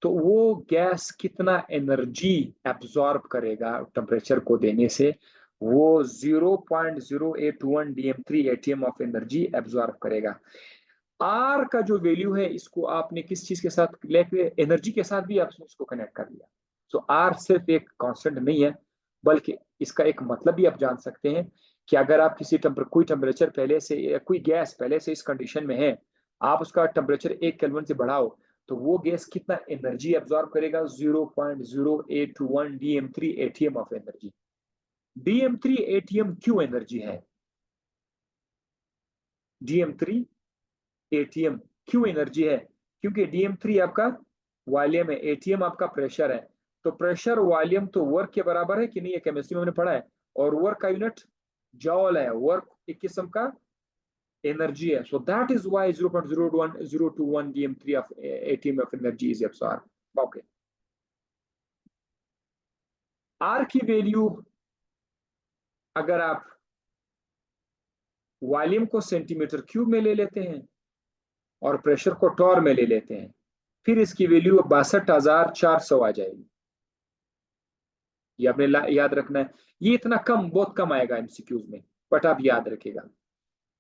तो वो गैस कितना एनर्जी एब्जॉर्ब करेगा टेम्परेचर को देने से, वो 0.0821 DM3 ATM of energy absorb करेगा। आर का जो वैल्यू है इसको आपने किस चीज के साथ लेके, एनर्जी के साथ भी आपने इसको कनेक्ट कर लिया। सो आर सिर्फ एक कांस्टेंट नहीं है, बल्कि इसका एक मतलब भी आप जान सकते हैं कि अगर आप कोई टेम्परेचर पहले से या कोई गैस पहले से इस कंडीशन में है, आप उसका टेम्परेचर 1 केल्विन से बढ़ाओ तो वो गैस कितना एनर्जी एब्जॉर्ब करेगा? 0.0821 dm3 ATM of energy. dm3 ATM क्यों एनर्जी है? dm3 एटीएम क्यों एनर्जी है? क्योंकि dm3 आपका वॉल्यूम है, एटीएम आपका प्रेशर है। तो प्रेशर वॉल्यूम तो वर्क के बराबर है कि नहीं? ये केमिस्ट्री में हमने पढ़ा है। और वर्क का यूनिट जॉल है। वर्क एक किस्म का एनर्जी है। So that is why 0.01021 dm3 of atm of energy is absorbed. Okay, R की वैल्यू अगर आप वॉल्यूम को सेंटीमीटर क्यूब में ले लेते हैं और प्रेशर को टॉर में ले लेते हैं, फिर इसकी वैल्यू 62,400 आ जाएगी। ये आपने याद रखना है। ये इतना कम, बहुत कम आएगा एमसीक्यूज में, बट आप याद रखेगा।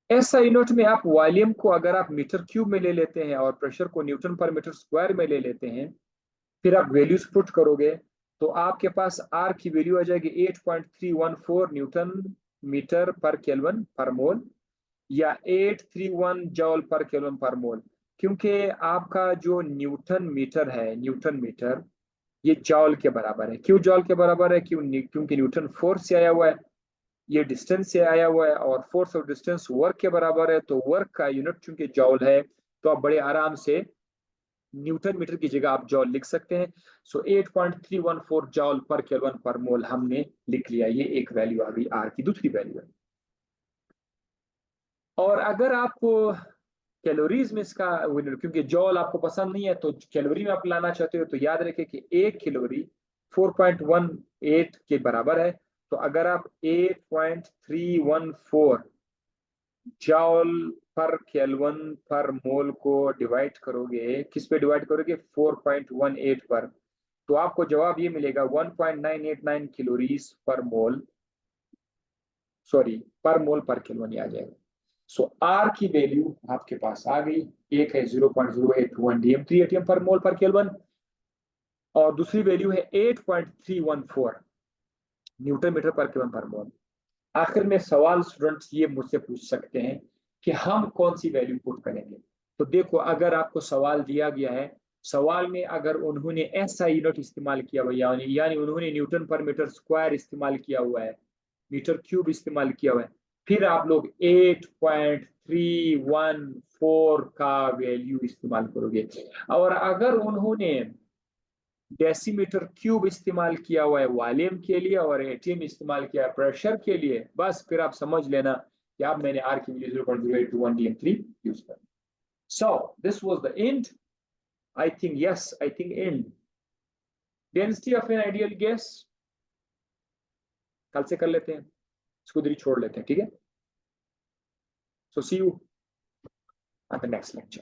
एसआई यूनिट में आप वॉल्यूम को अगर आप मीटर क्यूब में ले लेते हैं और प्रेशर को न्यूटन पर मीटर स्क्वायर में ले लेते हैं, फिर आप वैल्यूज पुट करोगे तो आपके पास आर की वैल्यू आ जाएगी 8.314 न्यूटन मीटर पर केल्विन पर मोल, या 831 जॉल पर केल्विन पर मोल। क्योंकि आपका जो न्यूटन मीटर है, न्यूटन मीटर ये जॉल के बराबर है। क्यों जॉल के बराबर है? क्योंकि न्यूटन फोर्स से आया हुआ है, ये डिस्टेंस से आया हुआ है, और फोर्स ऑफ डिस्टेंस वर्क के बराबर है। तो वर्क का यूनिट चूंकि जॉल है, तो आप बड़े आराम से न्यूटन मीटर की जगह आप जॉल लिख सकते हैं। सो 8.314 जॉल पर केल्विन पर मोल हमने लिख लिया। ये एक वैल्यू आ गई आर की। दूसरी वैल्यू है, और अगर आपको कैलोरीज में इसका, क्योंकि जॉल आपको पसंद नहीं है तो कैलोरी में आप लाना चाहते हो, तो याद रखें कि एक कैलोरी 4.18 के बराबर है। तो अगर आप 8.314 जॉल पर केल्विन पर मोल को डिवाइड करोगे, किस पे डिवाइड करोगे? 4.18 पर, तो आपको जवाब ये मिलेगा 1.989 कैलोरीज पर मोल, सॉरी पर मोल पर केल्विन आ जाएगा। सो आर की वैल्यू आपके पास आ गई। एक है 0.081 dm3 एटीएम पर मोल पर केल्विन, और दूसरी वैल्यू है 8.314 न्यूटन मीटर पर केल्विन पर मोल। आखिर में सवाल स्टूडेंट्स ये मुझसे पूछ सकते हैं कि हम कौन सी वैल्यू पुट करेंगे। तो देखो, अगर आपको सवाल दिया गया है, सवाल में अगर उन्होंने ऐसा यूनिट इस्तेमाल किया हुआ, यानी उन्होंने न्यूटन पर मीटर स्क्वायर इस्तेमाल किया हुआ है, मीटर क्यूब इस्तेमाल किया हुआ है, फिर आप लोग 8.314 का वैल्यू इस्तेमाल करोगे। और अगर उन्होंने डेसीमीटर क्यूब इस्तेमाल किया हुआ है वॉल्यूम के लिए और एटीएम इस्तेमाल किया है प्रेशर के लिए, बस फिर आप समझ लेना कि आप मैंने आर की वैल्यू 0.081 dm3 यूज कर। So this was the end. I think, yes I think and. Density of an ideal gas कल से कर लेते हैं, इसको इधर ही छोड़ लेते हैं, ठीक है? So see you at the next lecture.